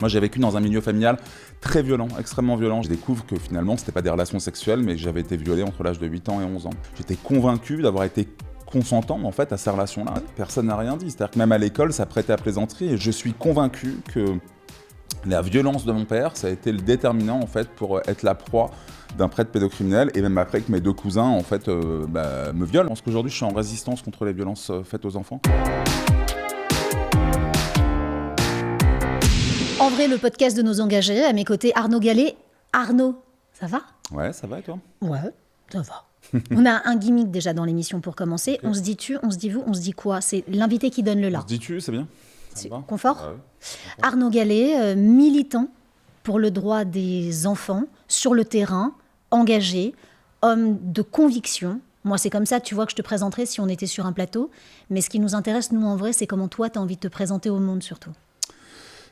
Moi, j'ai vécu dans un milieu familial très violent, extrêmement violent. Je découvre que finalement, c'était pas des relations sexuelles, mais que j'avais été violé entre l'âge de 8 ans et 11 ans. J'étais convaincu d'avoir été consentant en fait à ces relations-là. Personne n'a rien dit. C'est-à-dire que même à l'école, ça prêtait à plaisanterie. Et je suis convaincu que la violence de mon père, ça a été le déterminant en fait pour être la proie d'un prêtre pédocriminel, et même après que mes deux cousins en fait me violent. Je pense qu'aujourd'hui, je suis en résistance contre les violences faites aux enfants. En vrai, le podcast de nos engagés, à mes côtés, Arnaud Gallet. Arnaud, ça va ? Ouais, ça va et toi ? Ouais, ça va. On a un gimmick déjà dans l'émission pour commencer. Okay. On se dit tu, on se dit vous, on se dit quoi ? C'est l'invité qui donne le là. On se dit tu, c'est bien. C'est confort ? Ouais. Arnaud Gallet, militant pour le droit des enfants, sur le terrain, engagé, homme de conviction. Moi, c'est comme ça, tu vois, que je te présenterais si on était sur un plateau. Mais ce qui nous intéresse, nous, en vrai, c'est comment toi, tu as envie de te présenter au monde, surtout.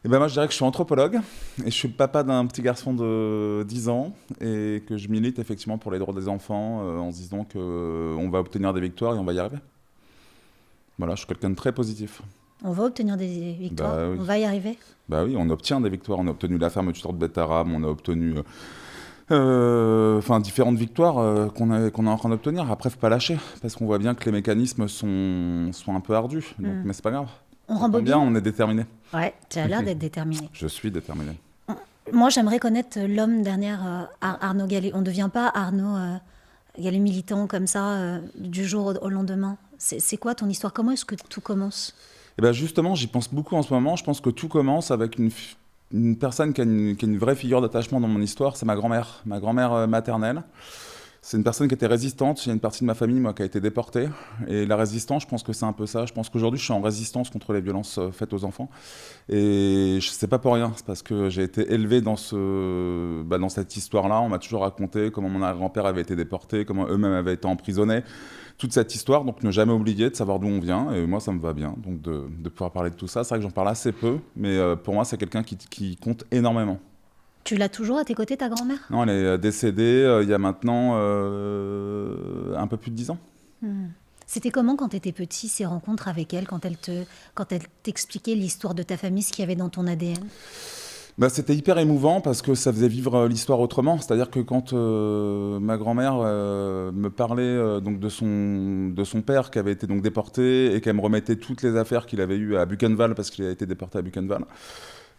Eh ben moi, je dirais que je suis anthropologue et je suis le papa d'un petit garçon de 10 ans et que je milite effectivement pour les droits des enfants en se disant qu'on va obtenir des victoires et on va y arriver. Voilà, je suis quelqu'un de très positif. On va obtenir des victoires, bah, oui. On va y arriver. Bah oui, on obtient des victoires. On a obtenu la fermeture de Betterame, on a obtenu différentes victoires qu'on est en train d'obtenir. Après, il ne faut pas lâcher parce qu'on voit bien que les mécanismes sont un peu ardus, donc, mais c'est pas grave. On rembobine. Bien, on est déterminé. Ouais, tu as l'air d'être déterminé. Je suis déterminé. Moi, j'aimerais connaître l'homme derrière Arnaud Gallet. On ne devient pas Arnaud Gallet militant comme ça du jour au lendemain. C'est quoi ton histoire ? Comment est-ce que tout commence ? Eh ben justement, j'y pense beaucoup en ce moment. Je pense que tout commence avec une personne qui a une vraie figure d'attachement dans mon histoire. C'est ma grand-mère maternelle. C'est une personne qui était résistante. Il y a une partie de ma famille, moi, qui a été déportée. Et la résistance, je pense que c'est un peu ça. Je pense qu'aujourd'hui, je suis en résistance contre les violences faites aux enfants. Et c'est pas pour rien. C'est parce que j'ai été élevé dans cette histoire-là. On m'a toujours raconté comment mon grand-père avait été déporté, comment eux-mêmes avaient été emprisonnés. Toute cette histoire, donc ne jamais oublier de savoir d'où on vient. Et moi, ça me va bien, donc de pouvoir parler de tout ça. C'est vrai que j'en parle assez peu, mais pour moi, c'est quelqu'un qui compte énormément. Tu l'as toujours à tes côtés, ta grand-mère ? Non, elle est décédée il y a maintenant un peu plus de 10 ans. C'était comment quand tu étais petit, ces rencontres avec elle, quand elle t'expliquait l'histoire de ta famille, ce qu'il y avait dans ton ADN ? C'était hyper émouvant parce que ça faisait vivre l'histoire autrement. C'est-à-dire que quand ma grand-mère me parlait donc de son père qui avait été donc déporté et qu'elle me remettait toutes les affaires qu'il avait eues à Buchenwald parce qu'il a été déporté à Buchenwald.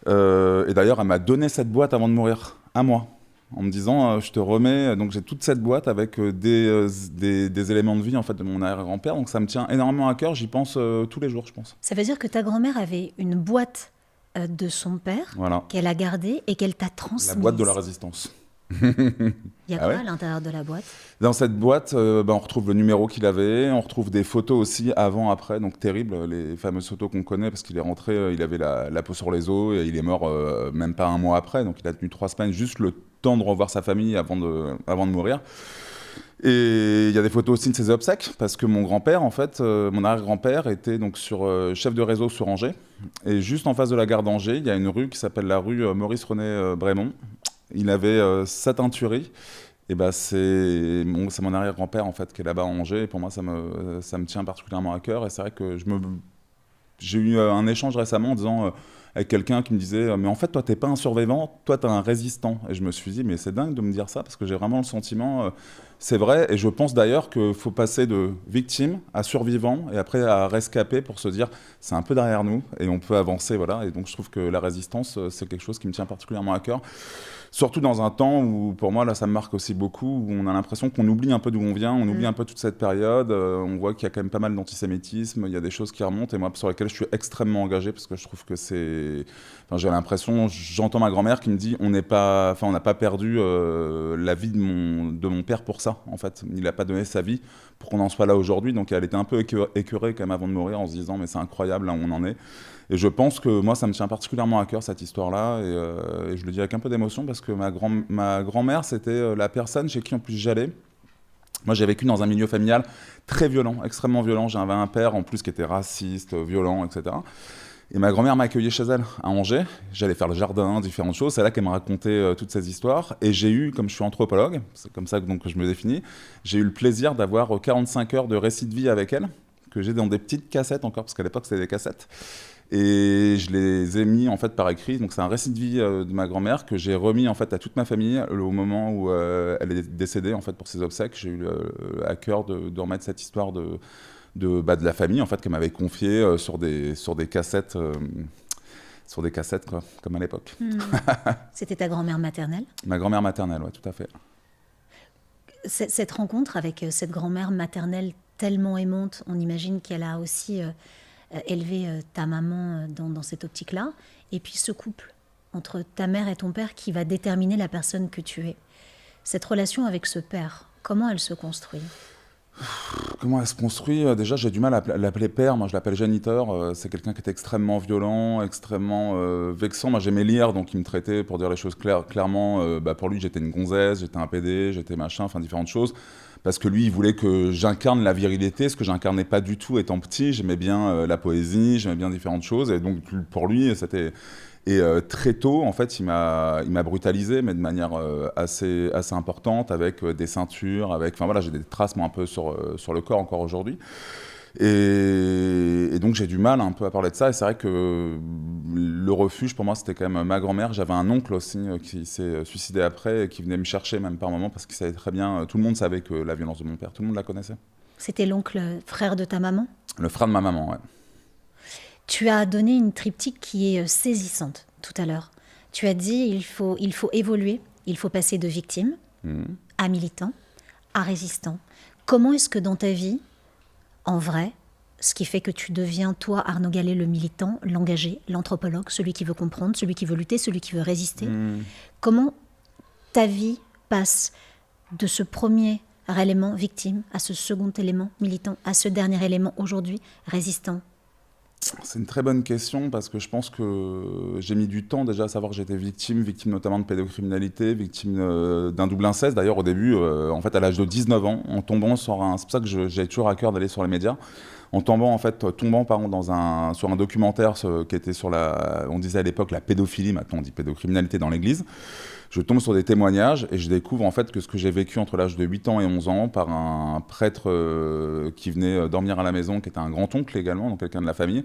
Et d'ailleurs, elle m'a donné cette boîte avant de mourir, à moi, en me disant je te remets. Donc j'ai toute cette boîte avec des éléments de vie en fait, de mon arrière-grand-père. Donc ça me tient énormément à cœur. J'y pense tous les jours, je pense. Ça veut dire que ta grand-mère avait une boîte de son père, voilà, qu'elle a gardée et qu'elle t'a transmise. La boîte de la résistance. Il y a quoi à l'intérieur de la boîte ? Dans cette boîte, on retrouve le numéro qu'il avait, on retrouve des photos aussi avant, après, donc terribles, les fameuses photos qu'on connaît, parce qu'il est rentré, il avait la peau sur les os, et il est mort même pas un mois après, donc il a tenu 3 semaines, juste le temps de revoir sa famille avant de mourir. Et il y a des photos aussi de ses obsèques, parce que mon grand-père, en fait, mon arrière-grand-père était donc chef de réseau sur Angers, et juste en face de la gare d'Angers, il y a une rue qui s'appelle la rue Maurice-René Brémond. Il avait 7 tueries. Et c'est mon arrière-grand-père en fait qui est là-bas à Angers. Et pour moi, ça me tient particulièrement à cœur. Et c'est vrai que j'ai eu un échange récemment en disant avec quelqu'un qui me disait mais en fait toi t'es pas un survivant, toi t'es un résistant. Et je me suis dit mais c'est dingue de me dire ça parce que j'ai vraiment le sentiment c'est vrai, et je pense d'ailleurs qu'il faut passer de victime à survivant et après à rescapé pour se dire c'est un peu derrière nous et on peut avancer, voilà. Et donc je trouve que la résistance c'est quelque chose qui me tient particulièrement à cœur. Surtout dans un temps où, pour moi, là, ça me marque aussi beaucoup, où on a l'impression qu'on oublie un peu d'où on vient, on oublie un peu toute cette période, on voit qu'il y a quand même pas mal d'antisémitisme, il y a des choses qui remontent, et moi, sur lesquelles je suis extrêmement engagé, parce que je trouve que c'est... Enfin, j'ai l'impression, j'entends ma grand-mère qui me dit, on n'a pas perdu la vie de mon père pour ça, en fait. Il n'a pas donné sa vie pour qu'on en soit là aujourd'hui, donc elle était un peu écœurée quand même avant de mourir, en se disant, mais c'est incroyable, là où on en est. Et je pense que moi, ça me tient particulièrement à cœur, cette histoire-là, et je le dis avec un peu d'émotion, parce que ma grand-mère, c'était la personne chez qui en plus j'allais. Moi, j'ai vécu dans un milieu familial très violent, extrêmement violent. J'avais un père, en plus, qui était raciste, violent, etc. Et ma grand-mère m'a accueilli chez elle, à Angers. J'allais faire le jardin, différentes choses. C'est là qu'elle m'a raconté toutes ces histoires. Et j'ai eu, comme je suis anthropologue, c'est comme ça donc, que je me définis, j'ai eu le plaisir d'avoir 45 heures de récit de vie avec elle, que j'ai dans des petites cassettes encore, parce qu'à l'époque, c'était des cassettes. Et je les ai mis en fait par écrit. Donc c'est un récit de vie de ma grand-mère que j'ai remis en fait à toute ma famille au moment où elle est décédée en fait pour ses obsèques. J'ai eu à cœur de remettre cette histoire de la famille en fait qu'elle m'avait confiée sur des cassettes. Sur des cassettes, quoi, comme à l'époque. C'était ta grand-mère maternelle? Ma grand-mère maternelle, oui, tout à fait. Cette rencontre avec cette grand-mère maternelle tellement aimante, on imagine qu'elle a aussi élevé ta maman dans cette optique-là. Et puis ce couple entre ta mère et ton père qui va déterminer la personne que tu es. Cette relation avec ce père, comment elle se construit ? Comment elle se construit ? Déjà, j'ai du mal à l'appeler père. Moi, je l'appelle géniteur. C'est quelqu'un qui était extrêmement violent, extrêmement vexant. Moi, j'aimais lire, donc il me traitait, pour dire les choses clairement. Pour lui, j'étais une gonzesse, j'étais un PD, j'étais machin, enfin différentes choses. Parce que lui, il voulait que j'incarne la virilité, ce que j'incarnais pas du tout étant petit. J'aimais bien la poésie, j'aimais bien différentes choses. Et donc, pour lui, c'était... Et très tôt, en fait, il m'a brutalisé, mais de manière assez importante, avec des ceintures, enfin voilà, j'ai des traces moi un peu sur le corps encore aujourd'hui. Et donc j'ai du mal un peu à parler de ça. Et c'est vrai que le refuge pour moi c'était quand même ma grand-mère. J'avais un oncle aussi qui s'est suicidé après et qui venait me chercher même par moment parce qu'il savait très bien. Tout le monde savait que la violence de mon père, tout le monde la connaissait. C'était l'oncle frère de ta maman ? Le frère de ma maman, ouais. Tu as donné une triptyque qui est saisissante tout à l'heure. Tu as dit il faut évoluer, il faut passer de victime à militant, à résistant. Comment est-ce que dans ta vie, en vrai, ce qui fait que tu deviens, toi, Arnaud Gallet, le militant, l'engagé, l'anthropologue, celui qui veut comprendre, celui qui veut lutter, celui qui veut résister, comment ta vie passe de ce premier élément victime à ce second élément militant, à ce dernier élément aujourd'hui résistant ? C'est une très bonne question parce que je pense que j'ai mis du temps déjà à savoir que j'étais victime notamment de pédocriminalité, victime d'un double inceste. D'ailleurs au début, en fait à l'âge de 19 ans, en tombant sur c'est pour ça que j'ai toujours à cœur d'aller sur les médias, en tombant sur un documentaire qui était sur on disait à l'époque la pédophilie, maintenant on dit pédocriminalité dans l'église. Je tombe sur des témoignages et je découvre en fait que ce que j'ai vécu entre l'âge de 8 ans et 11 ans par un prêtre qui venait dormir à la maison, qui était un grand-oncle également, donc quelqu'un de la famille,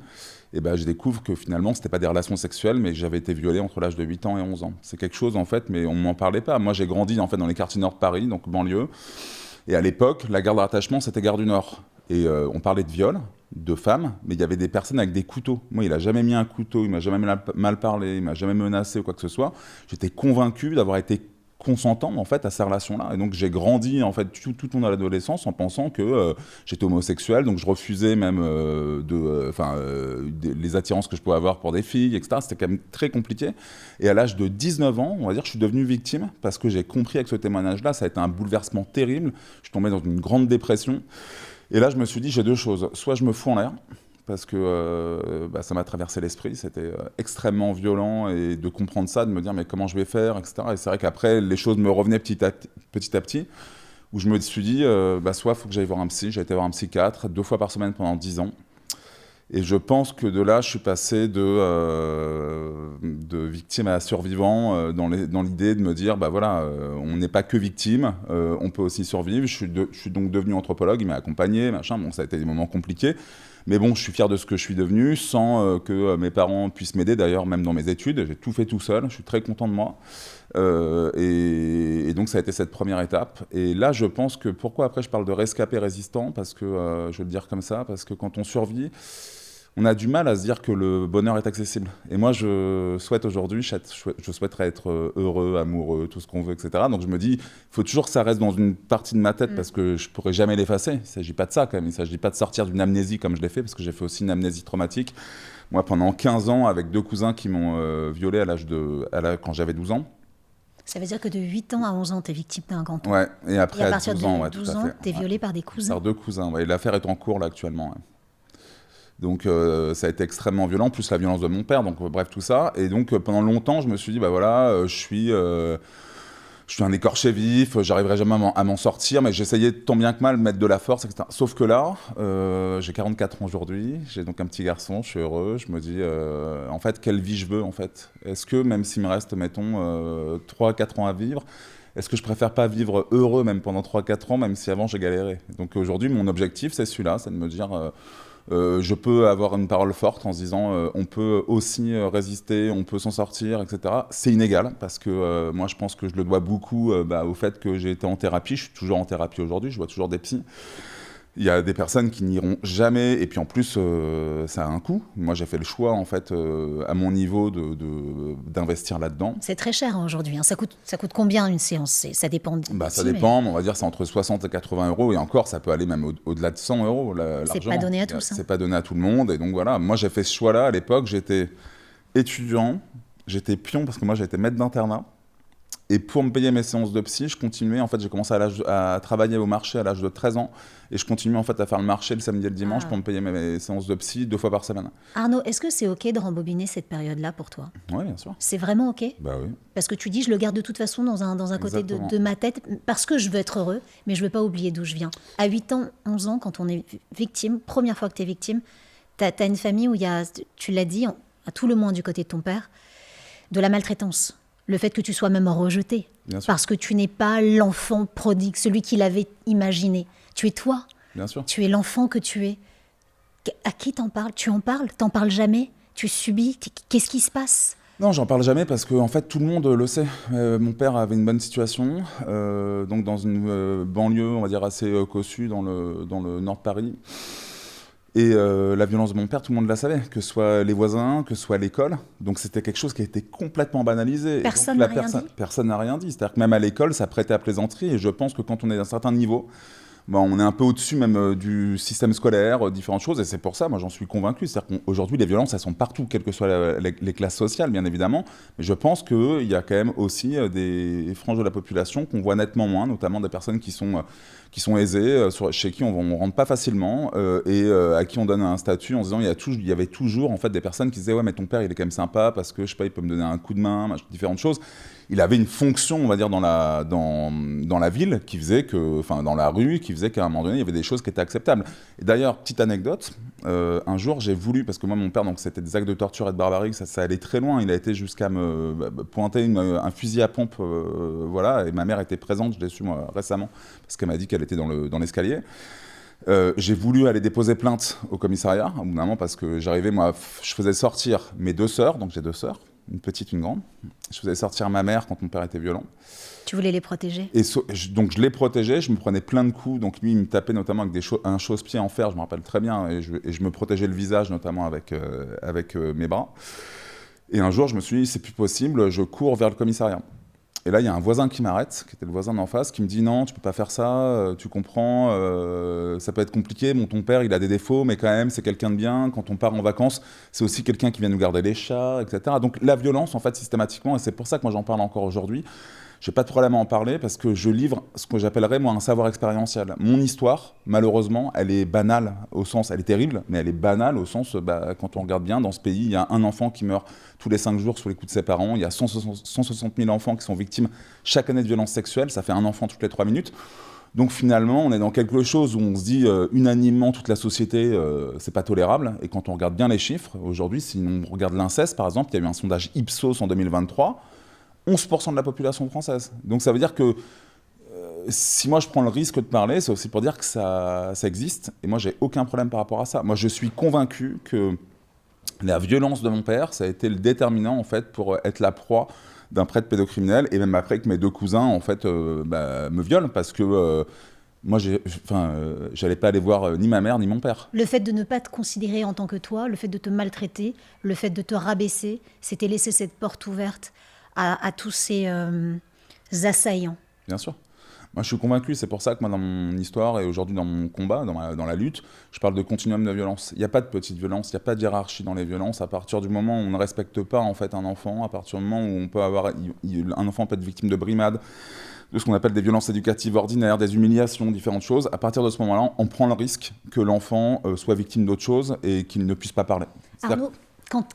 et je découvre que finalement c'était pas des relations sexuelles mais que j'avais été violé entre l'âge de 8 ans et 11 ans. C'est quelque chose en fait, mais on m'en parlait pas. Moi j'ai grandi en fait dans les quartiers nord de Paris, donc banlieue, et à l'époque la gare de rattachement c'était Gare du Nord. Et on parlait de viol, de femmes, mais il y avait des personnes avec des couteaux. Moi, il n'a jamais mis un couteau, il m'a jamais mal parlé, il m'a jamais menacé ou quoi que ce soit. J'étais convaincu d'avoir été consentant en fait à ces relations-là. Et donc j'ai grandi en fait toute mon adolescence en pensant que j'étais homosexuel, donc je refusais même les attirances que je pouvais avoir pour des filles, etc. C'était quand même très compliqué. Et à l'âge de 19 ans, on va dire, je suis devenu victime parce que j'ai compris avec ce témoignage-là, ça a été un bouleversement terrible. Je suis tombé dans une grande dépression. Et là, je me suis dit, j'ai deux choses. Soit je me fous en l'air, parce que ça m'a traversé l'esprit, c'était extrêmement violent, et de comprendre ça, de me dire, mais comment je vais faire, etc. Et c'est vrai qu'après, les choses me revenaient petit à petit, où je me suis dit, soit il faut que j'aille voir un psy. J'ai été voir un psychiatre 2 fois par semaine pendant 10 ans. Et je pense que de là, je suis passé de victime à survivant dans l'idée de me dire, on n'est pas que victime, on peut aussi survivre. Je suis donc devenu anthropologue, il m'a accompagné, machin. Bon, ça a été des moments compliqués. Mais bon, je suis fier de ce que je suis devenu, sans que mes parents puissent m'aider, d'ailleurs, même dans mes études. J'ai tout fait tout seul, je suis très content de moi. Et donc, ça a été cette première étape. Et là, je pense que, pourquoi après je parle de rescapé résistant, parce que, je vais le dire comme ça, parce que quand on survit, on a du mal à se dire que le bonheur est accessible. Et moi, je souhaiterais être heureux, amoureux, tout ce qu'on veut, etc. Donc je me dis, il faut toujours que ça reste dans une partie de ma tête parce que je ne pourrai jamais l'effacer. Il ne s'agit pas de ça quand même. Il ne s'agit pas de sortir d'une amnésie comme je l'ai fait, parce que j'ai fait aussi une amnésie traumatique. Moi, pendant 15 ans, avec 2 cousins qui m'ont violé quand j'avais 12 ans. Ça veut dire que de 8 ans à 11 ans, tu es victime d'un grand-oncle. Ouais, et après, à partir à 12 ans, de 12 ans, tu es violé par des cousins. Par 2 cousins, ouais. Et l'affaire est en cours là actuellement. Ouais. Donc ça a été extrêmement violent, plus la violence de mon père, donc bref tout ça. Et donc pendant longtemps, je me suis dit, je suis un écorché vif, j'arriverai jamais à m'en sortir, mais j'essayais tant bien que mal de mettre de la force, etc. Sauf que là, j'ai 44 ans aujourd'hui, j'ai donc un petit garçon, je suis heureux, je me dis, en fait, quelle vie je veux, en fait. Est-ce que, même s'il me reste, mettons, 3-4 ans à vivre, est-ce que je préfère pas vivre heureux même pendant 3-4 ans, même si avant j'ai galéré. Donc aujourd'hui, mon objectif, c'est celui-là, c'est de me dire... je peux avoir une parole forte en se disant on peut aussi résister, on peut s'en sortir, etc. C'est inégal parce que moi je pense que je le dois beaucoup au fait que j'ai été en thérapie. Je suis toujours en thérapie aujourd'hui, je vois toujours des psys. Il y a des personnes qui n'iront jamais, et puis en plus, ça a un coût. Moi, j'ai fait le choix, en fait, à mon niveau, d'investir là-dedans. C'est très cher aujourd'hui. Ça coûte combien une séance? Ça dépend. Ça dépend, mais on va dire c'est entre 60 et 80 euros, et encore, ça peut aller même au-delà de 100 euros. C'est pas donné à tous. C'est pas donné à tout le monde, et donc voilà. Moi, j'ai fait ce choix-là à l'époque. J'étais étudiant, j'étais pion parce que moi, j'étais maître d'internat. Et pour me payer mes séances de psy, je continuais. En fait, j'ai commencé à travailler au marché à l'âge de 13 ans. Et je continuais en fait à faire le marché le samedi et le dimanche pour me payer mes séances de psy 2 fois par semaine. Arnaud, est-ce que c'est OK de rembobiner cette période-là pour toi? Oui, bien sûr. C'est vraiment OK? Bah oui. Parce que tu dis, je le garde de toute façon dans un côté de ma tête, parce que je veux être heureux, mais je ne veux pas oublier d'où je viens. À 8 ans, 11 ans, quand on est victime, première fois que tu es victime, tu as une famille où il y a, tu l'as dit, à tout le moins du côté de ton père, de la maltraitance. Le fait que tu sois même rejeté, parce que tu n'es pas l'enfant prodigue, celui qu'il avait imaginé. Tu es toi. Bien sûr. Tu es l'enfant que tu es. À qui t'en parles? Tu en parles? T'en parles jamais? Tu subis? Qu'est-ce qui se passe? Non, j'en parle jamais parce que en fait tout le monde le sait. Mon père avait une bonne situation, donc dans une banlieue, on va dire assez cossue dans le nord de Paris. Et la violence de mon père, tout le monde la savait, que ce soit les voisins, que ce soit l'école. Donc c'était quelque chose qui a été complètement banalisé. Personne n'a rien dit. Personne n'a rien dit. C'est-à-dire que même à l'école, ça prêtait à plaisanterie. Et je pense que quand on est d'un certain niveau, on est un peu au-dessus même du système scolaire, différentes choses. Et c'est pour ça, moi j'en suis convaincu. C'est-à-dire qu'aujourd'hui, les violences, elles sont partout, quelles que soient les classes sociales, bien évidemment. Mais je pense qu'il y a quand même aussi des franges de la population qu'on voit nettement moins, notamment des personnes qui sont aisées, chez qui on ne rentre pas facilement et à qui on donne un statut en disant il y avait toujours en fait des personnes qui disaient ouais mais ton père il est quand même sympa parce que je sais pas il peut me donner un coup de main, différentes choses. Il avait une fonction on va dire dans la ville qui faisait que, enfin dans la rue qui faisait qu'à un moment donné il y avait des choses qui étaient acceptables. Et d'ailleurs petite anecdote, un jour j'ai voulu, parce que moi mon père donc c'était des actes de torture et de barbarie, ça allait très loin, il a été jusqu'à me pointer un fusil à pompe, voilà, et ma mère était présente, je l'ai su moi récemment parce qu'elle m'a dit qu'elle était dans l'escalier. J'ai voulu aller déposer plainte au commissariat, au bout d'un moment, parce que j'arrivais, moi, je faisais sortir mes 2 sœurs, donc j'ai 2 sœurs, une petite, une grande. Je faisais sortir ma mère quand mon père était violent. Tu voulais les protéger? Et donc je les protégeais, je me prenais plein de coups, donc lui il me tapait notamment avec un chausse-pied en fer, je me rappelle très bien, et je me protégeais le visage notamment avec mes bras. Et un jour je me suis dit c'est plus possible, je cours vers le commissariat. Et là, il y a un voisin qui m'arrête, qui était le voisin d'en face, qui me dit « Non, tu peux pas faire ça, tu comprends, ça peut être compliqué. Bon, ton père, il a des défauts, mais quand même, c'est quelqu'un de bien. Quand on part en vacances, c'est aussi quelqu'un qui vient nous garder les chats, etc. » Donc la violence, en fait, systématiquement, et c'est pour ça que moi j'en parle encore aujourd'hui, j'ai pas de problème à en parler parce que je livre ce que j'appellerais moi un savoir expérientiel. Mon histoire, malheureusement, elle est banale au sens, elle est terrible, mais elle est banale au sens, quand on regarde bien, dans ce pays, il y a un enfant qui meurt tous les 5 jours sous les coups de ses parents, il y a 160 000 enfants qui sont victimes chaque année de violences sexuelles, ça fait un enfant toutes les 3 minutes. Donc finalement, on est dans quelque chose où on se dit unanimement, toute la société, c'est pas tolérable. Et quand on regarde bien les chiffres, aujourd'hui, si on regarde l'inceste, par exemple, il y a eu un sondage Ipsos en 2023, 11% de la population française. Donc ça veut dire que si moi je prends le risque de parler, c'est aussi pour dire que ça existe. Et moi, j'ai aucun problème par rapport à ça. Moi, je suis convaincu que la violence de mon père, ça a été le déterminant, en fait, pour être la proie d'un prêtre pédocriminel. Et même après que mes 2 cousins, en fait, me violent. Parce que moi, j'allais pas aller voir ni ma mère, ni mon père. Le fait de ne pas te considérer en tant que toi, le fait de te maltraiter, le fait de te rabaisser, c'était laisser cette porte ouverte à tous ces assaillants. Bien sûr. Moi, je suis convaincu, c'est pour ça que moi, dans mon histoire et aujourd'hui dans mon combat, dans la lutte, je parle de continuum de violence. Il n'y a pas de petite violence, il n'y a pas de hiérarchie dans les violences. À partir du moment où on ne respecte pas en fait un enfant, à partir du moment où on peut avoir, un enfant peut être victime de brimades, de ce qu'on appelle des violences éducatives ordinaires, des humiliations, différentes choses, à partir de ce moment-là, on prend le risque que l'enfant soit victime d'autre chose et qu'il ne puisse pas parler. Arnaud,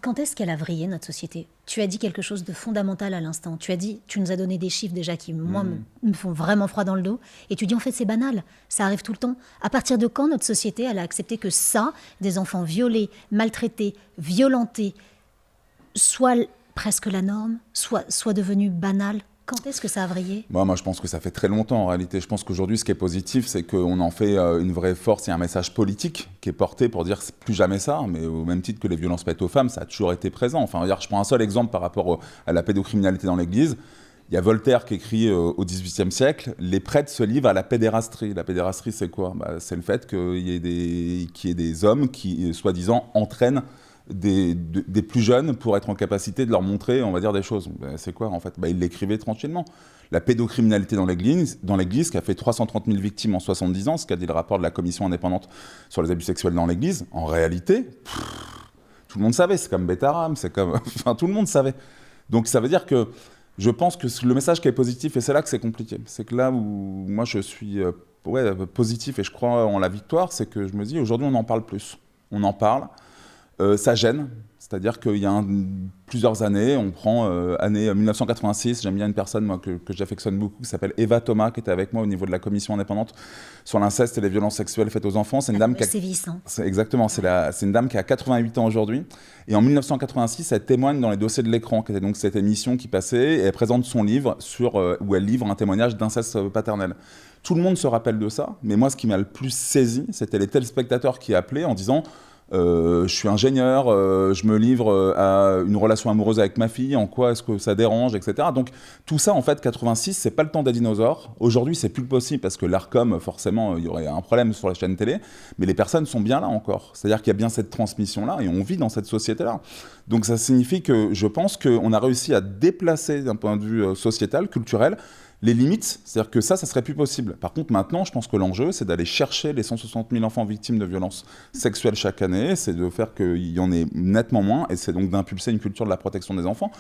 quand est-ce qu'elle a vrillé, notre société? Tu as dit quelque chose de fondamental à l'instant. Tu nous as donné des chiffres déjà qui, moi, me font vraiment froid dans le dos. Et tu dis, en fait, c'est banal. Ça arrive tout le temps. À partir de quand notre société, elle a accepté que ça, des enfants violés, maltraités, violentés, soit presque la norme, soit devenu banal? Quand est-ce que ça a vrillé ? Moi, je pense que ça fait très longtemps en réalité. Je pense qu'aujourd'hui, ce qui est positif, c'est qu'on en fait une vraie force et un message politique qui est porté pour dire c'est plus jamais ça, mais au même titre que les violences faites aux femmes, ça a toujours été présent. Enfin, regarde, je prends un seul exemple par rapport à la pédocriminalité dans l'Église. Il y a Voltaire qui écrit au XVIIIe siècle, les prêtres se livrent à la pédérastie. La pédérastie, c'est quoi ? C'est le fait qu'il y ait des hommes qui, soi-disant, entraînent des plus jeunes pour être en capacité de leur montrer, on va dire, des choses. C'est quoi, en fait ? Il l'écrivait tranquillement. La pédocriminalité dans l'Église, qui a fait 330 000 victimes en 70 ans, ce qu'a dit le rapport de la commission indépendante sur les abus sexuels dans l'Église, en réalité, tout le monde savait. C'est comme Betaram, c'est comme... Enfin, tout le monde savait. Donc, ça veut dire que je pense que le message qui est positif, et c'est là que c'est compliqué, c'est que là où moi je suis positif et je crois en la victoire, c'est que je me dis, aujourd'hui on en parle plus. On en parle. Ça gêne, c'est-à-dire qu'il y a plusieurs années, on prend année 1986, j'aime bien une personne moi, que j'affectionne beaucoup, qui s'appelle Eva Thomas, qui était avec moi au niveau de la commission indépendante sur l'inceste et les violences sexuelles faites aux enfants. C'est une dame qui a... Exactement, c'est une dame qui a 88 ans aujourd'hui. Et en 1986, elle témoigne dans les dossiers de l'écran, qui était donc cette émission qui passait, et elle présente son livre où elle livre un témoignage d'inceste paternel. Tout le monde se rappelle de ça, mais moi ce qui m'a le plus saisi, c'était les téléspectateurs qui appelaient en disant... je suis ingénieur, je me livre à une relation amoureuse avec ma fille, en quoi est-ce que ça dérange, etc. Donc tout ça, en fait, 86, c'est pas le temps des dinosaures. Aujourd'hui, c'est plus possible parce que l'ARCOM, forcément, il y aurait un problème sur la chaîne télé, mais les personnes sont bien là encore. C'est-à-dire qu'il y a bien cette transmission-là et on vit dans cette société-là. Donc ça signifie que je pense qu'on a réussi à déplacer d'un point de vue sociétal, culturel, les limites, c'est-à-dire que ça serait plus possible. Par contre, maintenant, je pense que l'enjeu, c'est d'aller chercher les 160 000 enfants victimes de violences sexuelles chaque année, c'est de faire qu'il y en ait nettement moins, et c'est donc d'impulser une culture de la protection des enfants.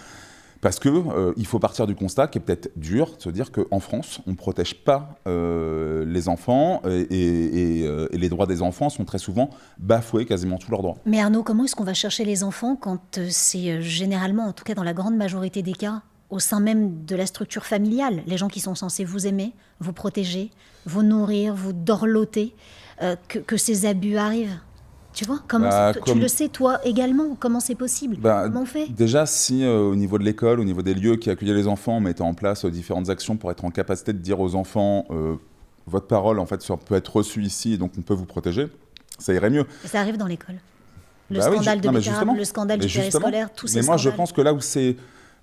Parce qu'il faut partir du constat qui est peut-être dur, de se dire qu'en France, on ne protège pas les enfants, et les droits des enfants sont très souvent bafoués, quasiment tous leurs droits. Mais Arnaud, comment est-ce qu'on va chercher les enfants quand c'est généralement, en tout cas dans la grande majorité des cas, au sein même de la structure familiale, les gens qui sont censés vous aimer, vous protéger, vous nourrir, vous dorloter, que ces abus arrivent. Tu vois, tu le sais toi également, comment c'est possible, comment on fait ? Déjà, si au niveau de l'école, au niveau des lieux qui accueillaient les enfants, on mettait en place différentes actions pour être en capacité de dire aux enfants votre parole en fait peut être reçue ici et donc on peut vous protéger, ça irait mieux. Et ça arrive dans l'école. Le scandale de Betaram, le scandale du périscolaire, tous ces scandales. Mais moi, je pense que là où c'est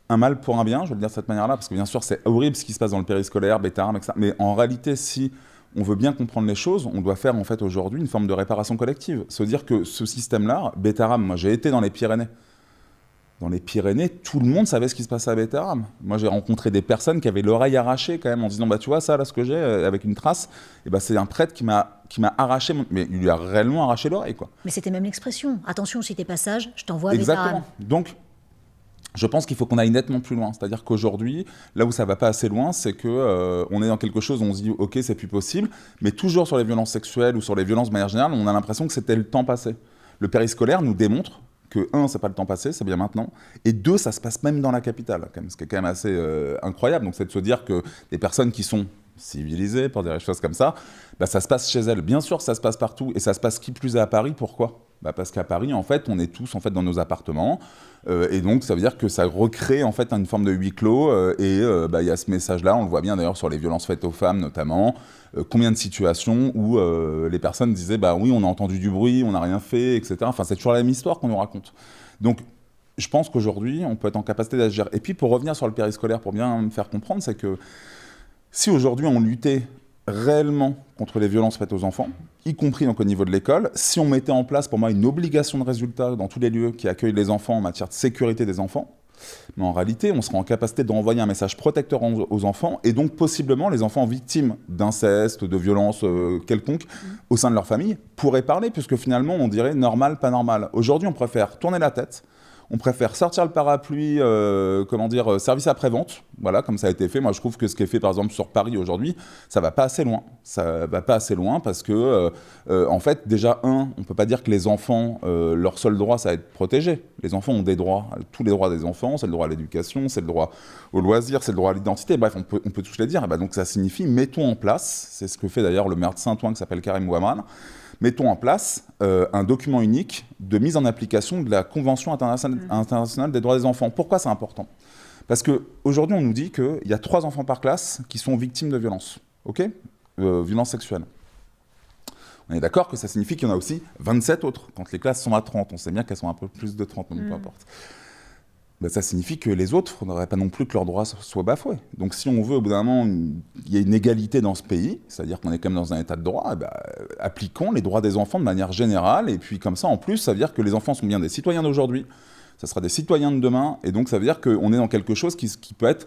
un mal pour un bien, je vais le dire de cette manière-là, parce que bien sûr, c'est horrible ce qui se passe dans le périscolaire, Betaram, etc. Mais en réalité, si on veut bien comprendre les choses, on doit faire en fait aujourd'hui une forme de réparation collective. Se dire que ce système-là, Betaram, moi j'ai été dans les Pyrénées. Dans les Pyrénées, tout le monde savait ce qui se passait à Betaram. Moi, j'ai rencontré des personnes qui avaient l'oreille arrachée quand même en disant tu vois ça là ce que j'ai avec une trace, et c'est un prêtre qui m'a arraché, mais il lui a réellement arraché l'oreille quoi. Mais c'était même l'expression. Attention, si t'es pas sage, je t'envoie à Betaram. Exactement. Donc je pense qu'il faut qu'on aille nettement plus loin. C'est-à-dire qu'aujourd'hui, là où ça ne va pas assez loin, c'est qu'on est dans quelque chose où on se dit « Ok, c'est plus possible », mais toujours sur les violences sexuelles ou sur les violences de manière générale, on a l'impression que c'était le temps passé. Le périscolaire nous démontre que, un, c'est pas le temps passé, c'est bien maintenant, et deux, ça se passe même dans la capitale, quand même, ce qui est quand même assez incroyable. Donc c'est de se dire que des personnes qui sont civilisées, pour dire des choses comme ça, ça se passe chez elles. Bien sûr, ça se passe partout, et ça se passe qui plus est à Paris. Pourquoi ? Parce qu'à Paris, en fait, on est tous en fait, dans nos appartements, et donc ça veut dire que ça recrée en fait, une forme de huis clos, et il y a ce message-là, on le voit bien d'ailleurs sur les violences faites aux femmes notamment, combien de situations où les personnes disaient « oui, on a entendu du bruit, on n'a rien fait, etc. » Enfin, c'est toujours la même histoire qu'on nous raconte. Donc, je pense qu'aujourd'hui, on peut être en capacité d'agir. Et puis, pour revenir sur le périscolaire, pour bien me faire comprendre, c'est que si aujourd'hui on luttait réellement contre les violences faites aux enfants, y compris donc au niveau de l'école, si on mettait en place pour moi une obligation de résultat dans tous les lieux qui accueillent les enfants en matière de sécurité des enfants, mais en réalité on serait en capacité d'envoyer un message protecteur aux enfants et donc possiblement les enfants victimes d'inceste, de violences quelconques au sein de leur famille pourraient parler puisque finalement on dirait normal, pas normal. Aujourd'hui on préfère tourner la tête. On préfère sortir le parapluie, service après-vente, voilà, comme ça a été fait. Moi, je trouve que ce qui est fait, par exemple, sur Paris aujourd'hui, ça va pas assez loin. Ça va pas assez loin parce que, en fait, déjà, on peut pas dire que les enfants, leur seul droit, ça va être protégé. Les enfants ont des droits, tous les droits des enfants, c'est le droit à l'éducation, c'est le droit au loisir, c'est le droit à l'identité. Bref, on peut tous les dire. Et donc, ça signifie, mettons en place, c'est ce que fait d'ailleurs le maire de Saint-Ouen qui s'appelle Karim Ouamran, mettons en place un document unique de mise en application de la Convention internationale des droits des enfants. Pourquoi c'est important ? Parce qu'aujourd'hui, on nous dit qu'il y a 3 enfants par classe qui sont victimes de violences, ok, violences sexuelles. On est d'accord que ça signifie qu'il y en a aussi 27 autres. Quand les classes sont à 30, on sait bien qu'elles sont un peu plus de 30, mais peu importe. Ben, ça signifie que les autres, il ne faudrait pas non plus que leurs droits soient bafoués. Donc si on veut, au bout d'un moment, il y ait une égalité dans ce pays, c'est-à-dire qu'on est quand même dans un état de droit, ben, appliquons les droits des enfants de manière générale, et puis comme ça, en plus, ça veut dire que les enfants sont bien des citoyens d'aujourd'hui, ça sera des citoyens de demain, et donc ça veut dire qu'on est dans quelque chose qui peut être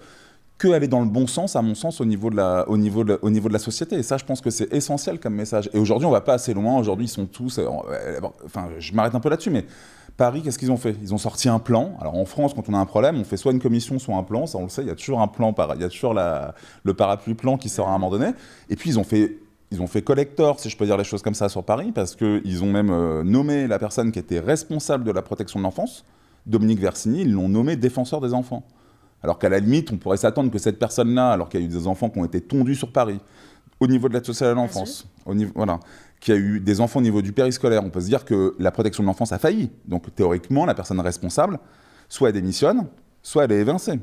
que aller dans le bon sens, à mon sens, au niveau de la société. Et ça, je pense que c'est essentiel comme message. Et aujourd'hui, on ne va pas assez loin. Aujourd'hui, ils sont tous... Enfin, je m'arrête un peu là-dessus, mais Paris, qu'est-ce qu'ils ont fait? Ils ont sorti un plan. Alors en France, quand on a un problème, on fait soit une commission, soit un plan. Ça, on le sait, il y a toujours un plan, il y a toujours le parapluie plan qui sort à un moment donné. Et puis, ils ont fait collector, si je peux dire les choses comme ça, sur Paris, parce qu'ils ont même nommé la personne qui était responsable de la protection de l'enfance, Dominique Versini, ils l'ont nommé défenseur des enfants. Alors qu'à la limite, on pourrait s'attendre que cette personne-là, alors qu'il y a eu des enfants qui ont été tondus sur Paris, au niveau de l'aide sociale à l'enfance, qu'il y a eu des enfants au niveau du périscolaire, on peut se dire que la protection de l'enfance a failli. Donc théoriquement, la personne responsable, soit elle démissionne, soit elle est évincée.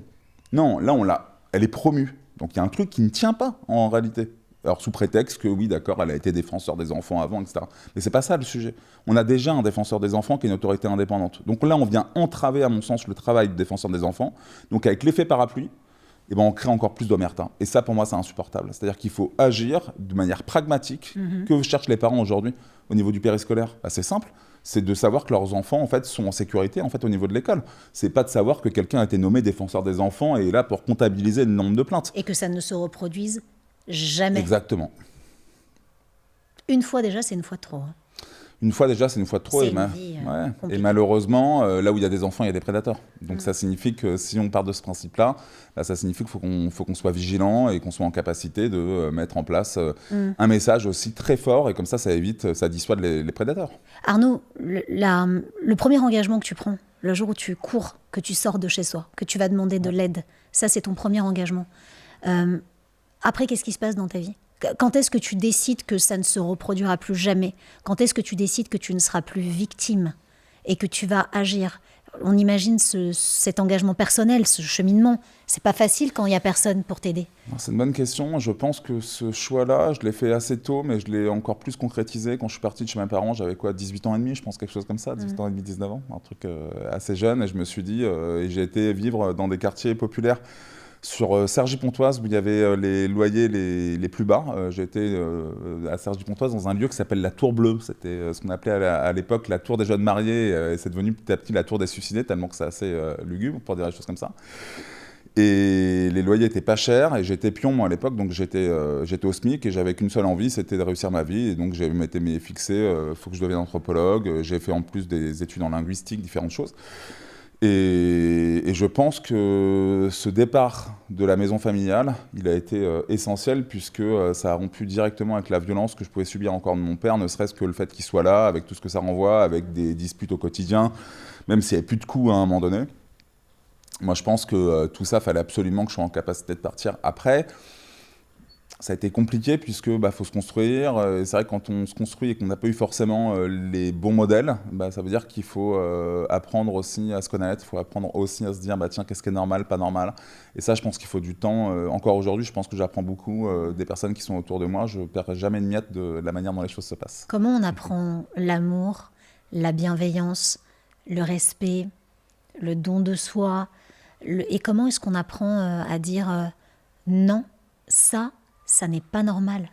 Non, là, elle est promue. Donc il y a un truc qui ne tient pas en réalité. Alors sous prétexte que oui, d'accord, elle a été défenseur des enfants avant, etc. Mais c'est pas ça le sujet. On a déjà un défenseur des enfants qui est une autorité indépendante. Donc là, on vient entraver, à mon sens, le travail du défenseur des enfants. Donc avec l'effet parapluie, eh ben, on crée encore plus d'omerta. Et ça, pour moi, c'est insupportable. C'est-à-dire qu'il faut agir de manière pragmatique. Que cherchent les parents aujourd'hui au niveau du périscolaire? C'est simple. C'est de savoir que leurs enfants, en fait, sont en sécurité, en fait, au niveau de l'école. C'est pas de savoir que quelqu'un a été nommé défenseur des enfants et est là pour comptabiliser le nombre de plaintes. Et que ça ne se reproduise jamais. Exactement. Une fois déjà, c'est une fois de trop. Une fois déjà, c'est une fois de trop. Et malheureusement, là où il y a des enfants, il y a des prédateurs. Donc ça signifie que si on part de ce principe-là, ça signifie qu'il faut qu'on soit vigilant et qu'on soit en capacité de mettre en place un message aussi très fort. Et comme ça évite, ça dissuade les prédateurs. Arnaud, le premier engagement que tu prends, le jour où tu cours, que tu sors de chez soi, que tu vas demander de l'aide, ça c'est ton premier engagement. Après, qu'est-ce qui se passe dans ta vie? Quand est-ce que tu décides que ça ne se reproduira plus jamais? Quand est-ce que tu décides que tu ne seras plus victime et que tu vas agir? On imagine cet engagement personnel, ce cheminement. C'est pas facile quand il n'y a personne pour t'aider. C'est une bonne question. Je pense que ce choix-là, je l'ai fait assez tôt, mais je l'ai encore plus concrétisé. Quand je suis parti de chez mes parents, j'avais 18 ans et demi, je pense, quelque chose comme ça, 18 ans et demi, 19 ans, un truc assez jeune. Et je me suis dit, et j'ai été vivre dans des quartiers populaires sur Cergy-Pontoise, où il y avait les loyers les plus bas. J'ai été à Cergy-Pontoise dans un lieu qui s'appelle la Tour Bleue. C'était ce qu'on appelait à l'époque la Tour des jeunes mariés, et c'est devenu petit à petit la Tour des suicidés, tellement que c'est assez lugubre, pour dire des choses comme ça. Et les loyers étaient pas chers, et j'étais pion, moi, à l'époque, donc j'étais au SMIC, et j'avais qu'une seule envie, c'était de réussir ma vie. Et donc je m'étais fixé, faut que je devienne anthropologue. J'ai fait en plus des études en linguistique, différentes choses. Et je pense que ce départ de la maison familiale, il a été essentiel, puisque ça a rompu directement avec la violence que je pouvais subir encore de mon père, ne serait-ce que le fait qu'il soit là, avec tout ce que ça renvoie, avec des disputes au quotidien, même s'il n'y avait plus de coups à un moment donné. Moi, je pense que tout ça, il fallait absolument que je sois en capacité de partir. Après, ça a été compliqué, puisque faut se construire. C'est vrai que quand on se construit et qu'on n'a pas eu forcément les bons modèles, ça veut dire qu'il faut apprendre aussi à se connaître, il faut apprendre aussi à se dire tiens, qu'est-ce qui est normal, pas normal. Et ça, je pense qu'il faut du temps. Encore aujourd'hui, je pense que j'apprends beaucoup des personnes qui sont autour de moi. Je ne perds jamais une miette de la manière dont les choses se passent. Comment on apprend l'amour, la bienveillance, le respect, le don de soi, et comment est-ce qu'on apprend à dire non, ça n'est pas normal?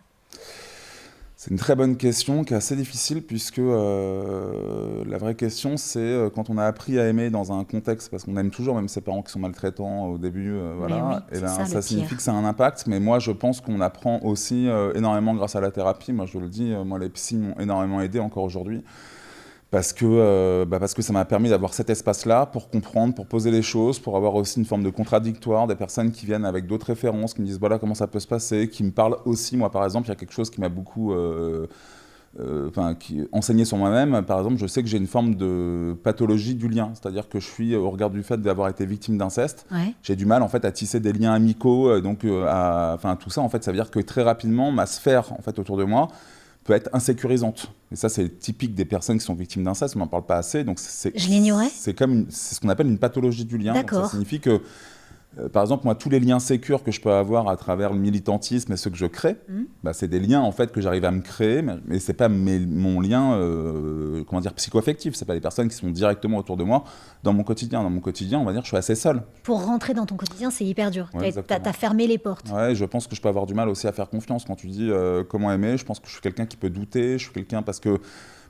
C'est une très bonne question qui est assez difficile, puisque la vraie question, c'est quand on a appris à aimer dans un contexte, parce qu'on aime toujours même ses parents qui sont maltraitants au début, voilà, oui, et ça signifie que ça a un impact. Mais moi, je pense qu'on apprend aussi énormément grâce à la thérapie. Moi, je le dis, moi, les psys m'ont énormément aidé encore aujourd'hui. Parce que ça m'a permis d'avoir cet espace-là pour comprendre, pour poser les choses, pour avoir aussi une forme de contradictoire, des personnes qui viennent avec d'autres références, qui me disent voilà comment ça peut se passer, qui me parlent aussi. Moi, par exemple, il y a quelque chose qui m'a beaucoup enseigné sur moi-même. Par exemple, je sais que j'ai une forme de pathologie du lien, c'est-à-dire que je suis, au regard du fait d'avoir été victime d'inceste, j'ai du mal en fait à tisser des liens amicaux, tout ça en fait, ça veut dire que très rapidement, ma sphère en fait autour de moi peut être insécurisante. Et ça, c'est typique des personnes qui sont victimes d'inceste, on n'en parle pas assez. Donc je l'ignorais. C'est ce qu'on appelle une pathologie du lien. Donc ça signifie que Par exemple, moi, tous les liens sécures que je peux avoir à travers le militantisme et ceux que je crée, c'est des liens en fait que j'arrive à me créer, mais c'est pas mon lien, comment dire, psycho-affectif. C'est pas des personnes qui sont directement autour de moi dans mon quotidien. Dans mon quotidien, on va dire, je suis assez seul. Pour rentrer dans ton quotidien, c'est hyper dur. Ouais, t'as fermé les portes. Ouais, je pense que je peux avoir du mal aussi à faire confiance quand tu dis comment aimer. Je pense que je suis quelqu'un qui peut douter. Je suis quelqu'un parce que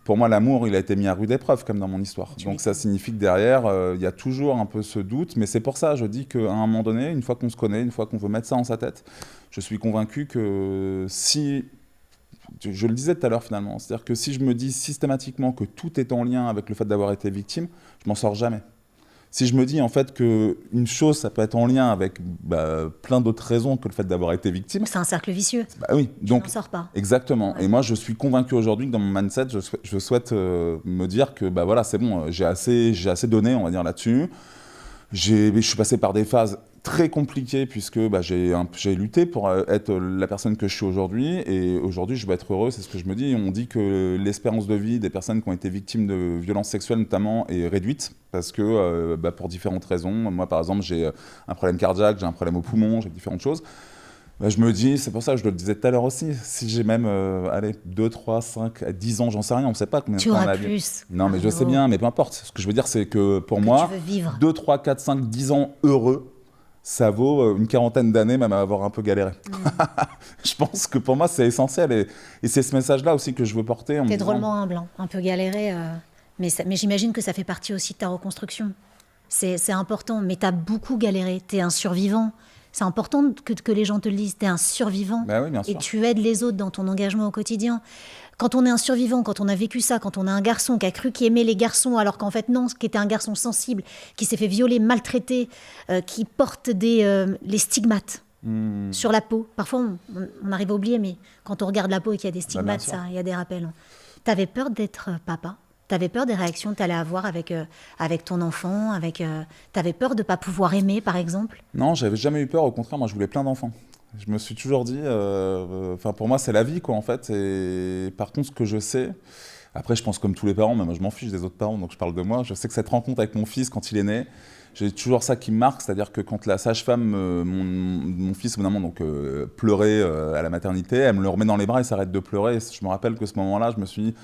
pour moi, l'amour, il a été mis à rude épreuve, comme dans mon histoire. Donc ça signifie que derrière, il y a toujours un peu ce doute. Mais c'est pour ça, je dis qu'à un moment donné, une fois qu'on se connaît, une fois qu'on veut mettre ça en sa tête, je suis convaincu que si... Je le disais tout à l'heure finalement, c'est-à-dire que si je me dis systématiquement que tout est en lien avec le fait d'avoir été victime, je m'en sors jamais. Si je me dis en fait qu'une chose, ça peut être en lien avec plein d'autres raisons que le fait d'avoir été victime. C'est un cercle vicieux. Oui, donc tu n'en sors pas. Exactement. Ouais. Et moi, je suis convaincu aujourd'hui que dans mon mindset, je souhaite me dire que voilà, c'est bon, j'ai assez donné, on va dire là-dessus. Je suis passé par des phases très compliquées puisque j'ai lutté pour être la personne que je suis aujourd'hui. Et aujourd'hui, je vais être heureux, c'est ce que je me dis. On dit que l'espérance de vie des personnes qui ont été victimes de violences sexuelles notamment est réduite parce que pour différentes raisons. Moi, par exemple, j'ai un problème cardiaque, j'ai un problème au poumon, j'ai différentes choses. Je me dis, c'est pour ça que je le disais tout à l'heure aussi, si j'ai même 2, 3, 5, 10 ans, j'en sais rien, on ne sait pas combien de temps on a vu. Non, mais je sais bien, mais peu importe. Ce que je veux dire, c'est que pour moi, 2, 3, 4, 5, 10 ans heureux, ça vaut une quarantaine d'années même à avoir un peu galéré. Je pense que pour moi, c'est essentiel. Et c'est ce message-là aussi que je veux porter. T'es drôlement humble, un peu galéré, mais j'imagine que ça fait partie aussi de ta reconstruction. C'est important, mais t'as beaucoup galéré, t'es un survivant. C'est important que les gens te le disent, tu es un survivant oui, bien sûr. Et tu aides les autres dans ton engagement au quotidien. Quand on est un survivant, quand on a vécu ça, quand on a un garçon qui a cru qu'il aimait les garçons alors qu'en fait non, qui était un garçon sensible, qui s'est fait violer, maltraiter, qui porte les stigmates sur la peau. Parfois on arrive à oublier, mais quand on regarde la peau et qu'il y a des stigmates, il y a des rappels. T'avais peur d'être papa ? T'avais peur des réactions que t'allais avoir avec ton enfant, t'avais peur de ne pas pouvoir aimer, par exemple ? Non, j'avais jamais eu peur. Au contraire, moi, je voulais plein d'enfants. Je me suis toujours dit, pour moi, c'est la vie, quoi, en fait. Et par contre, ce que je sais, après, je pense comme tous les parents, mais moi, je m'en fiche des autres parents, donc je parle de moi. Je sais que cette rencontre avec mon fils, quand il est né, j'ai toujours ça qui me marque, c'est-à-dire que quand la sage-femme, mon fils, évidemment, pleurait à la maternité, elle me le remet dans les bras et s'arrête de pleurer. Je me rappelle que ce moment-là, je me suis dit,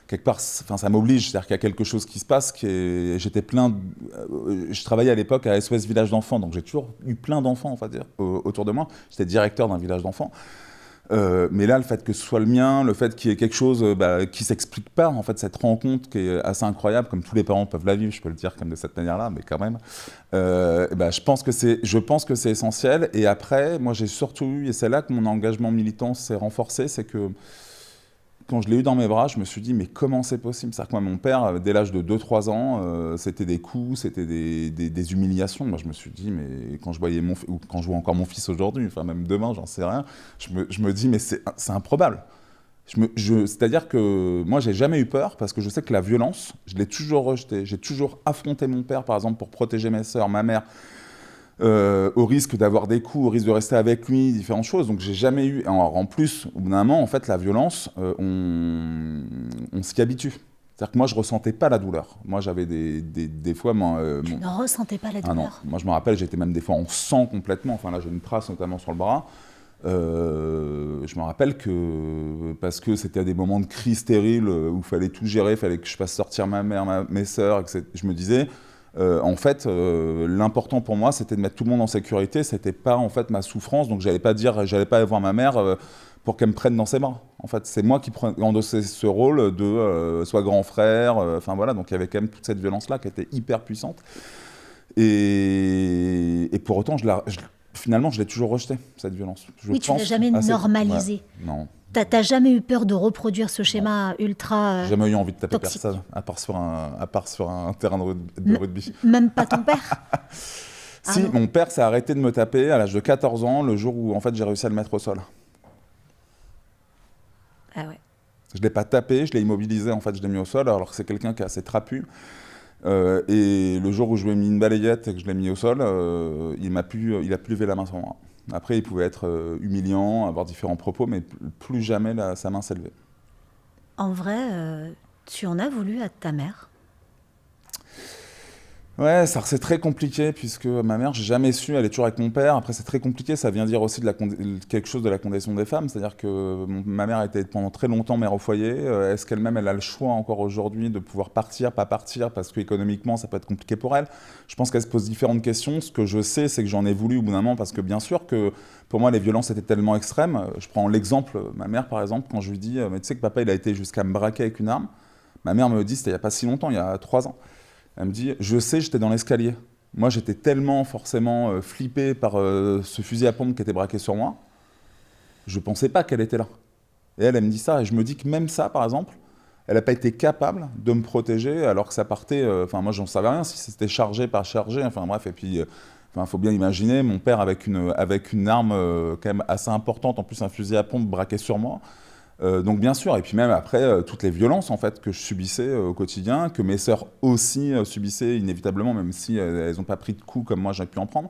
quelque part, ça m'oblige, c'est-à-dire qu'il y a quelque chose qui se passe. Je travaillais à l'époque à SOS Village d'enfants, donc j'ai toujours eu plein d'enfants, on va dire, autour de moi. J'étais directeur d'un village d'enfants. Mais là, le fait que ce soit le mien, le fait qu'il y ait quelque chose qui ne s'explique pas, en fait, cette rencontre qui est assez incroyable, comme tous les parents peuvent la vivre, je peux le dire comme de cette manière-là, mais quand même, je pense que c'est essentiel. Et après, moi, j'ai surtout eu, et c'est là que mon engagement militant s'est renforcé, c'est que quand je l'ai eu dans mes bras, je me suis dit, mais comment c'est possible ? C'est-à-dire que moi, mon père, dès l'âge de 2-3 ans, c'était des coups, c'était des humiliations. Moi, je me suis dit, mais quand je voyais ou quand je vois encore mon fils aujourd'hui, enfin même demain, j'en sais rien, je me dis, mais c'est improbable. C'est-à-dire que moi, j'ai jamais eu peur parce que je sais que la violence, je l'ai toujours rejetée. J'ai toujours affronté mon père, par exemple, pour protéger mes sœurs, ma mère, au risque d'avoir des coups, au risque de rester avec lui, différentes choses. Donc j'ai jamais eu... En plus, au bout d'un moment, en fait, la violence, on s'y habitue. C'est-à-dire que moi, je ressentais pas la douleur. Moi, j'avais des fois... Tu ne ressentais pas la douleur ? Ah non. Moi, je me rappelle, j'étais même des fois en sang complètement. Enfin là, j'ai une trace notamment sur le bras. Je me rappelle que, parce que c'était à des moments de crise terrible où il fallait tout gérer, il fallait que je fasse sortir ma mère, mes sœurs, etc. Je me disais... en fait, l'important pour moi, c'était de mettre tout le monde en sécurité. C'était pas en fait ma souffrance, donc j'allais pas voir ma mère pour qu'elle me prenne dans ses bras. En fait, c'est moi qui endossais ce rôle de soit grand frère. Enfin voilà, donc il y avait quand même toute cette violence-là qui était hyper puissante. Et pour autant, finalement, je l'ai toujours rejetée, cette violence. Oui, tu l'as jamais normalisée. Ouais, non. T'as jamais eu peur de reproduire ce schéma ultra J'ai jamais eu envie de taper toxique. personne, à part sur un terrain de rugby. Même pas ton père? Si, mon père s'est arrêté de me taper à l'âge de 14 ans, le jour où en fait j'ai réussi à le mettre au sol. Ah ouais. Je l'ai pas tapé, je l'ai immobilisé, en fait je l'ai mis au sol, alors que c'est quelqu'un qui est assez trapu. Et le jour où je lui ai mis une balayette et que je l'ai mis au sol, il a pu lever la main sur moi. Après, il pouvait être humiliant, avoir différents propos, mais plus jamais sa main s'est levée. En vrai, tu en as voulu à ta mère? Ouais, ça c'est très compliqué puisque ma mère, j'ai jamais su, elle est toujours avec mon père. Après, c'est très compliqué, ça vient dire aussi de quelque chose de la condition des femmes, c'est-à-dire que ma mère a été pendant très longtemps mère au foyer. Est-ce qu'elle-même, elle a le choix encore aujourd'hui de pouvoir partir, pas partir, parce qu'économiquement, ça peut être compliqué pour elle. Je pense qu'elle se pose différentes questions. Ce que je sais, c'est que j'en ai voulu au bout d'un moment parce que bien sûr que pour moi, les violences étaient tellement extrêmes. Je prends l'exemple, ma mère par exemple, quand je lui dis, mais tu sais que papa, il a été jusqu'à me braquer avec une arme. Ma mère me dit, c'était il n'y a pas si longtemps, il y a 3 ans. Elle me dit, je sais, j'étais dans l'escalier. Moi, j'étais tellement forcément flippé par ce fusil à pompe qui était braqué sur moi, je ne pensais pas qu'elle était là. Et elle me dit ça, et je me dis que même ça, par exemple, elle n'a pas été capable de me protéger alors que ça partait. Enfin, moi, j'en savais rien si c'était chargé, pas chargé. Enfin, bref, et puis, faut bien imaginer mon père avec une arme quand même assez importante, en plus un fusil à pompe braqué sur moi. Donc bien sûr, et puis même après, toutes les violences en fait que je subissais au quotidien, que mes sœurs aussi subissaient inévitablement, même si elles n'ont pas pris de coups comme moi j'ai pu en prendre.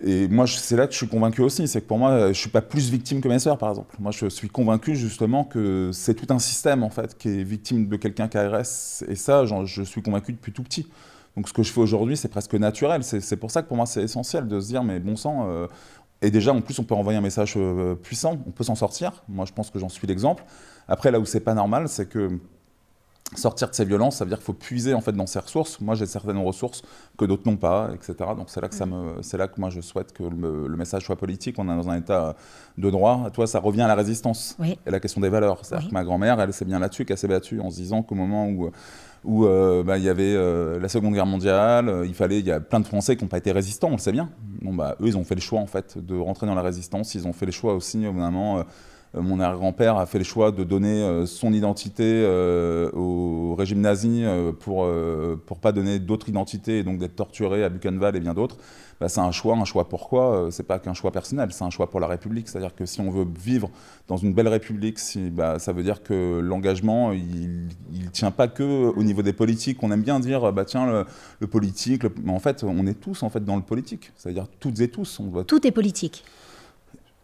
Et moi, c'est là que je suis convaincu aussi, c'est que pour moi, je ne suis pas plus victime que mes sœurs, par exemple. Moi, je suis convaincu justement que c'est tout un système en fait qui est victime de quelqu'un qui agresse, et ça, je suis convaincu depuis tout petit. Donc ce que je fais aujourd'hui, c'est presque naturel. C'est pour ça que pour moi, c'est essentiel de se dire, mais bon sang, et déjà, en plus, on peut envoyer un message puissant, on peut s'en sortir. Moi, je pense que j'en suis l'exemple. Après, là où c'est pas normal, c'est que sortir de ces violences, ça veut dire qu'il faut puiser en fait dans ses ressources. Moi, j'ai certaines ressources que d'autres n'ont pas, etc. Donc c'est là que c'est là que moi je souhaite que le message soit politique. On est dans un état de droit. Toi, ça revient à la résistance et la question des valeurs. C'est-à-dire que ma grand-mère, elle s'est bien là-dessus qu'elle s'est battue en se disant qu'au moment où il y avait la Seconde Guerre mondiale, il y a plein de Français qui n'ont pas été résistants, on le sait bien. Bon, eux, ils ont fait le choix en fait de rentrer dans la résistance. Ils ont fait le choix aussi, au bout d'un moment. Mon arrière-grand-père a fait le choix de donner son identité au régime nazi pour pas donner d'autres identités et donc d'être torturé à Buchenwald et bien d'autres. C'est un choix pourquoi c'est pas qu'un choix personnel, c'est un choix pour la République. C'est-à-dire que si on veut vivre dans une belle République, ça veut dire que l'engagement, il tient pas que au niveau des politiques. On aime bien dire, tiens, le politique, mais en fait, on est tous en fait dans le politique. C'est-à-dire toutes et tous. Tout est politique.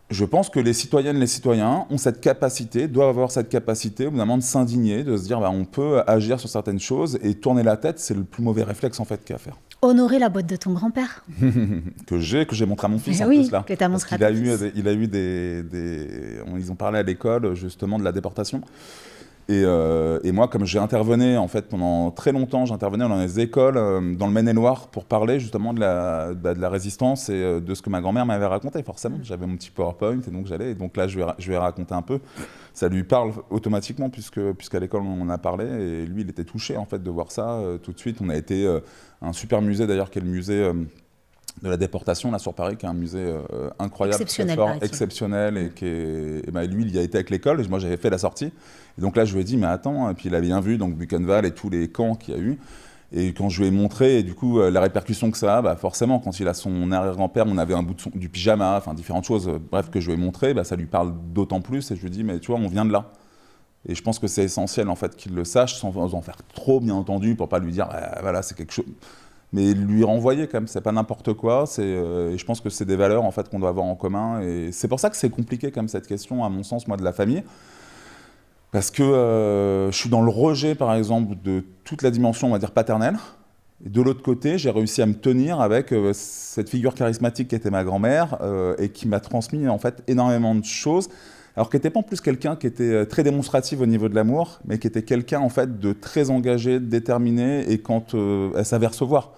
Je pense que les citoyennes, les citoyens ont cette capacité, doivent avoir cette capacité au bout d'un moment de s'indigner, de se dire on peut agir sur certaines choses et tourner la tête, c'est le plus mauvais réflexe en fait qu'il y a à faire. Honorer la boîte de ton grand-père. que j'ai montré à mon fils en oui, plus là. Que tu as montré à ton fils. Ils ont parlé à l'école justement de la déportation. Et moi, comme j'ai intervenu en fait pendant très longtemps, j'intervenais dans les écoles dans le Maine-et-Loire pour parler justement de la résistance et de ce que ma grand-mère m'avait raconté. Forcément, j'avais mon petit PowerPoint et donc j'allais. Et donc là, je lui ai raconté un peu. Ça lui parle automatiquement puisqu'à l'école on en a parlé et lui, il était touché en fait de voir ça tout de suite. On a été à un super musée d'ailleurs, qui est le musée de la déportation, là sur Paris, qui est un musée incroyable, très fort, exceptionnel, et lui, il y a été avec l'école, et moi j'avais fait la sortie. Et donc là, je lui ai dit, mais attends, et puis il a bien vu donc Buchenwald et tous les camps qu'il y a eu. Et quand je lui ai montré, et du coup, la répercussion que ça a, forcément, quand il a son arrière-grand-père, on avait un bout du pyjama, enfin différentes choses, bref, que je lui ai montré, ça lui parle d'autant plus, et je lui ai dit, mais tu vois, on vient de là. Et je pense que c'est essentiel, en fait, qu'il le sache, sans en faire trop, bien entendu, pour pas lui dire, voilà, c'est quelque chose... Mais lui renvoyer quand même, c'est pas n'importe quoi. Et je pense que c'est des valeurs en fait qu'on doit avoir en commun. Et c'est pour ça que c'est compliqué comme cette question, à mon sens, moi, de la famille, parce que je suis dans le rejet, par exemple, de toute la dimension, on va dire, paternelle. Et de l'autre côté, j'ai réussi à me tenir avec cette figure charismatique qui était ma grand-mère et qui m'a transmis en fait énormément de choses. Alors qu'elle n'était pas en plus quelqu'un qui était très démonstrative au niveau de l'amour, mais qui était quelqu'un en fait de très engagé, déterminé, et quand elle savait recevoir.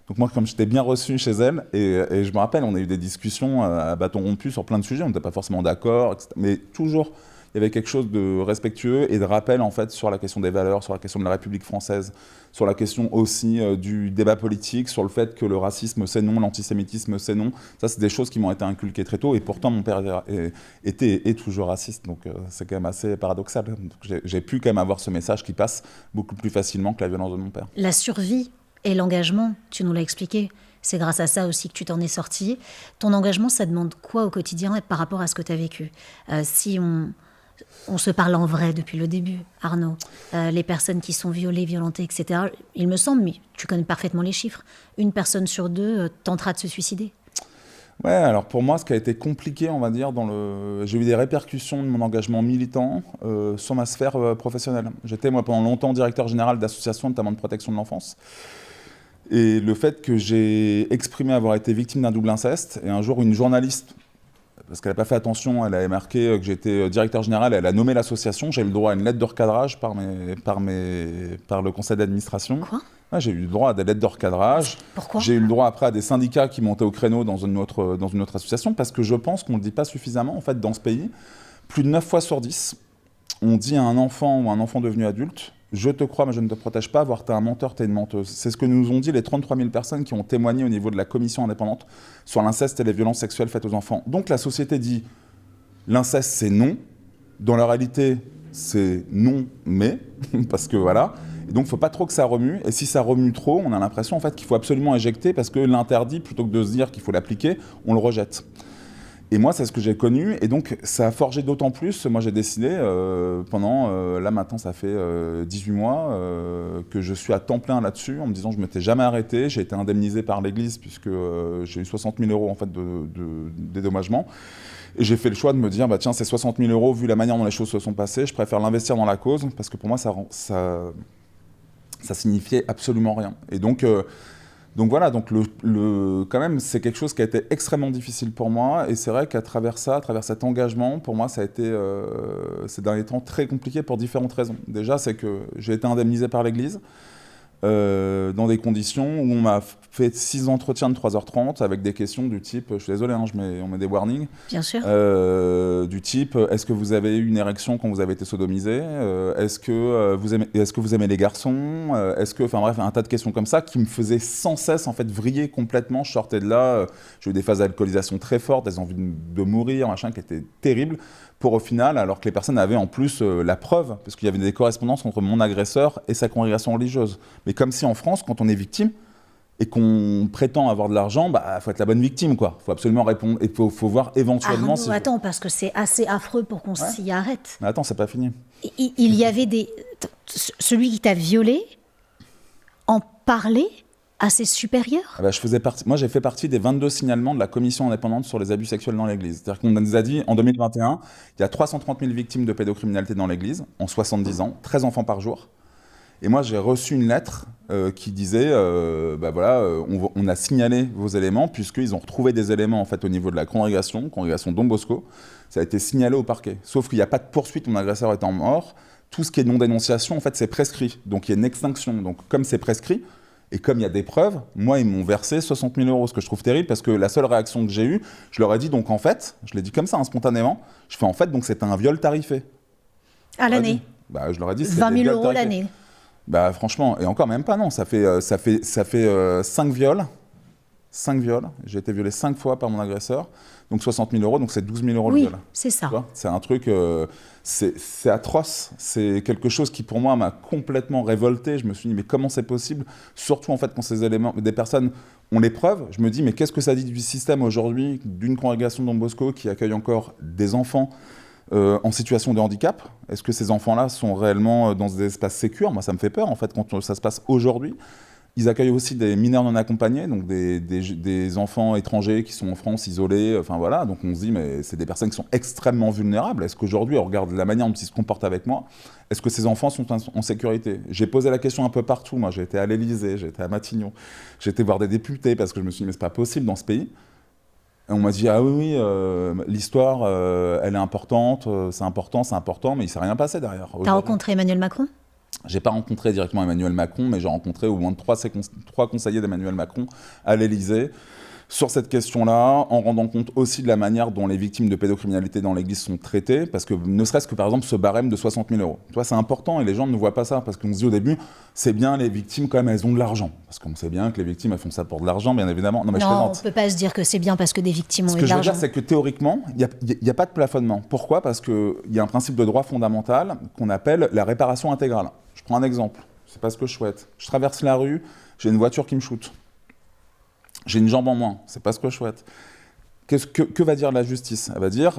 Donc moi, comme j'étais bien reçu chez elle, et je me rappelle, on a eu des discussions à bâton rompu sur plein de sujets, on n'était pas forcément d'accord, etc. Mais toujours, il y avait quelque chose de respectueux et de rappel en fait sur la question des valeurs, sur la question de la République française, sur la question aussi du débat politique, sur le fait que le racisme c'est non, l'antisémitisme c'est non. Ça, c'est des choses qui m'ont été inculquées très tôt, et pourtant mon père est toujours raciste, donc c'est quand même assez paradoxal. Donc, j'ai pu quand même avoir ce message qui passe beaucoup plus facilement que la violence de mon père. La survie et l'engagement, tu nous l'as expliqué, c'est grâce à ça aussi que tu t'en es sorti. Ton engagement, ça demande quoi au quotidien par rapport à ce que tu as vécu ? Si on se parle en vrai depuis le début, Arnaud, les personnes qui sont violées, violentées, etc., il me semble, mais tu connais parfaitement les chiffres, 1 personne sur 2 tentera de se suicider. Ouais, alors pour moi, ce qui a été compliqué, on va dire, j'ai eu des répercussions de mon engagement militant sur ma sphère professionnelle. J'étais, moi, pendant longtemps directeur général d'associations, notamment de protection de l'enfance. Et le fait que j'ai exprimé avoir été victime d'un double inceste, et un jour une journaliste, parce qu'elle n'a pas fait attention, elle avait marqué que j'étais directeur général, elle a nommé l'association, j'ai eu le droit à une lettre de recadrage par le conseil d'administration. Quoi ? Ouais, j'ai eu le droit à des lettres de recadrage. Pourquoi ? J'ai eu le droit après à des syndicats qui montaient au créneau dans une autre association, parce que je pense qu'on ne le dit pas suffisamment, en fait, dans ce pays. Plus de 9 fois sur 10, on dit à un enfant ou à un enfant devenu adulte, je te crois, mais je ne te protège pas, voire t'es un menteur, t'es une menteuse. C'est ce que nous ont dit les 33 000 personnes qui ont témoigné au niveau de la commission indépendante sur l'inceste et les violences sexuelles faites aux enfants. Donc la société dit, l'inceste c'est non, dans la réalité c'est non, mais, parce que voilà, et donc il ne faut pas trop que ça remue, et si ça remue trop, on a l'impression en fait qu'il faut absolument éjecter, parce que l'interdit, plutôt que de se dire qu'il faut l'appliquer, on le rejette. Et moi, c'est ce que j'ai connu, et donc ça a forgé d'autant plus. Moi, j'ai décidé, là maintenant, ça fait 18 mois que je suis à temps plein là-dessus, en me disant je ne m'étais jamais arrêté. J'ai été indemnisé par l'Église, puisque j'ai eu 60 000 € en fait, de dédommagement. Et j'ai fait le choix de me dire, bah, tiens, ces 60 000 €, vu la manière dont les choses se sont passées, je préfère l'investir dans la cause, parce que pour moi, ça signifiait absolument rien. Et donc voilà, donc quand même, c'est quelque chose qui a été extrêmement difficile pour moi, et c'est vrai qu'à travers ça, à travers cet engagement, pour moi, ça a été ces derniers temps très compliqué pour différentes raisons. Déjà, c'est que j'ai été indemnisé par l'Église, dans des conditions où on m'a fait 6 entretiens de 3h30 avec des questions du type, je suis désolé, hein, on met des warnings. Bien sûr. Du type, est-ce que vous avez eu une érection quand vous avez été sodomisé ? Est-ce que vous aimez les garçons ? Enfin bref, un tas de questions comme ça qui me faisaient sans cesse en fait vriller complètement. Je sortais de là, j'ai eu des phases d'alcoolisation très fortes, des envies de mourir, machin, qui étaient terribles. Pour au final, alors que les personnes avaient en plus la preuve, parce qu'il y avait des correspondances entre mon agresseur et sa congrégation religieuse. Mais comme si en France, quand on est victime et qu'on prétend avoir de l'argent, bah faut être la bonne victime, quoi. Faut absolument répondre et faut voir éventuellement. Attends, parce que c'est assez affreux pour qu'on s'y arrête. Mais attends, c'est pas fini. Il y avait celui qui t'a violé en parlait à ses supérieurs ? Moi, j'ai fait partie des 22 signalements de la commission indépendante sur les abus sexuels dans l'Église. C'est-à-dire qu'on nous a dit, en 2021, il y a 330 000 victimes de pédocriminalité dans l'Église, en 70 ans, 13 enfants par jour. Et moi, j'ai reçu une lettre qui disait, on a signalé vos éléments, puisqu'ils ont retrouvé des éléments en fait, au niveau de la congrégation Don Bosco. Ça a été signalé au parquet. Sauf qu'il n'y a pas de poursuite, mon agresseur étant mort. Tout ce qui est non-dénonciation, en fait, c'est prescrit. Donc, il y a une extinction. Donc, comme c'est prescrit, et comme il y a des preuves, moi, ils m'ont versé 60 000 €, ce que je trouve terrible, parce que la seule réaction que j'ai eue, je leur ai dit, donc en fait, je l'ai dit comme ça, spontanément, je fais en fait, donc c'était un viol tarifé. À l'année ? Je leur ai dit, 20 000 € l'année. Bah franchement, et encore même pas, non, ça fait 5 viols. 5 viols, j'ai été violé 5 fois par mon agresseur, donc 60 000 €, donc c'est 12 000 € le viol. Oui, c'est ça. C'est un truc, c'est atroce, c'est quelque chose qui pour moi m'a complètement révolté. Je me suis dit, mais comment c'est possible ? Surtout en fait quand ces éléments, des personnes ont les preuves, je me dis, mais qu'est-ce que ça dit du système aujourd'hui, d'une congrégation Don Bosco qui accueille encore des enfants en situation de handicap ? Est-ce que ces enfants-là sont réellement dans des espaces sécures ? Moi, ça me fait peur, en fait, quand ça se passe aujourd'hui. Ils accueillent aussi des mineurs non accompagnés, donc des enfants étrangers qui sont en France, isolés, enfin voilà. Donc on se dit, mais c'est des personnes qui sont extrêmement vulnérables. Est-ce qu'aujourd'hui, on regarde la manière dont ils se comportent avec moi, est-ce que ces enfants sont en sécurité ? J'ai posé la question un peu partout. Moi, j'ai été à l'Élysée, j'ai été à Matignon, j'ai été voir des députés, parce que je me suis dit, mais c'est pas possible dans ce pays. Et on m'a dit, ah oui, l'histoire, elle est importante, c'est important, mais il ne s'est rien passé derrière. T'as rencontré Emmanuel Macron ? J'ai pas rencontré directement Emmanuel Macron, mais j'ai rencontré au moins 3 conseillers d'Emmanuel Macron à l'Élysée sur cette question-là, en rendant compte aussi de la manière dont les victimes de pédocriminalité dans l'Église sont traitées, parce que ne serait-ce que par exemple ce barème de 60 000 €. Tu vois, c'est important et les gens ne voient pas ça, parce qu'on se dit au début, c'est bien, les victimes quand même, elles ont de l'argent. Parce qu'on sait bien que les victimes, elles font ça pour de l'argent, bien évidemment. Non, mais je plaisante. On ne peut pas se dire que c'est bien parce que des victimes ont eu de l'argent. Ce que je veux dire, c'est que théoriquement, il n'y a pas de plafonnement. Pourquoi ? Parce qu'il y a un principe de droit fondamental qu'on appelle la réparation intégrale. Je prends un exemple, c'est pas ce que je souhaite. Je traverse la rue, j'ai une voiture qui me shoot. J'ai une jambe en moins, c'est pas ce que je souhaite. Que va dire la justice ? Elle va dire,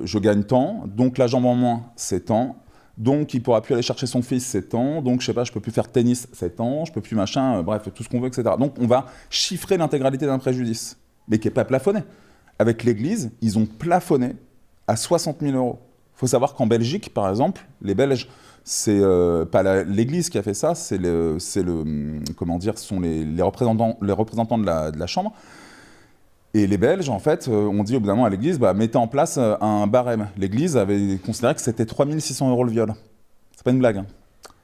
je gagne tant, donc la jambe en moins, c'est tant, donc il pourra plus aller chercher son fils, c'est tant, donc je sais pas, je peux plus faire de tennis, c'est tant, je peux plus machin, bref, tout ce qu'on veut, etc. Donc on va chiffrer l'intégralité d'un préjudice, mais qui n'est pas plafonné. Avec l'Église, ils ont plafonné à 60 000 €. faut savoir qu'en Belgique, par exemple, les Belges, c'est pas l'Église qui a fait ça, comment dire, ce sont les représentants de la Chambre. Et les Belges, en fait, ont dit au bout d'un moment à l'Église, mettez en place un barème. L'Église avait considéré que c'était 3 600 € le viol. C'est pas une blague. Hein.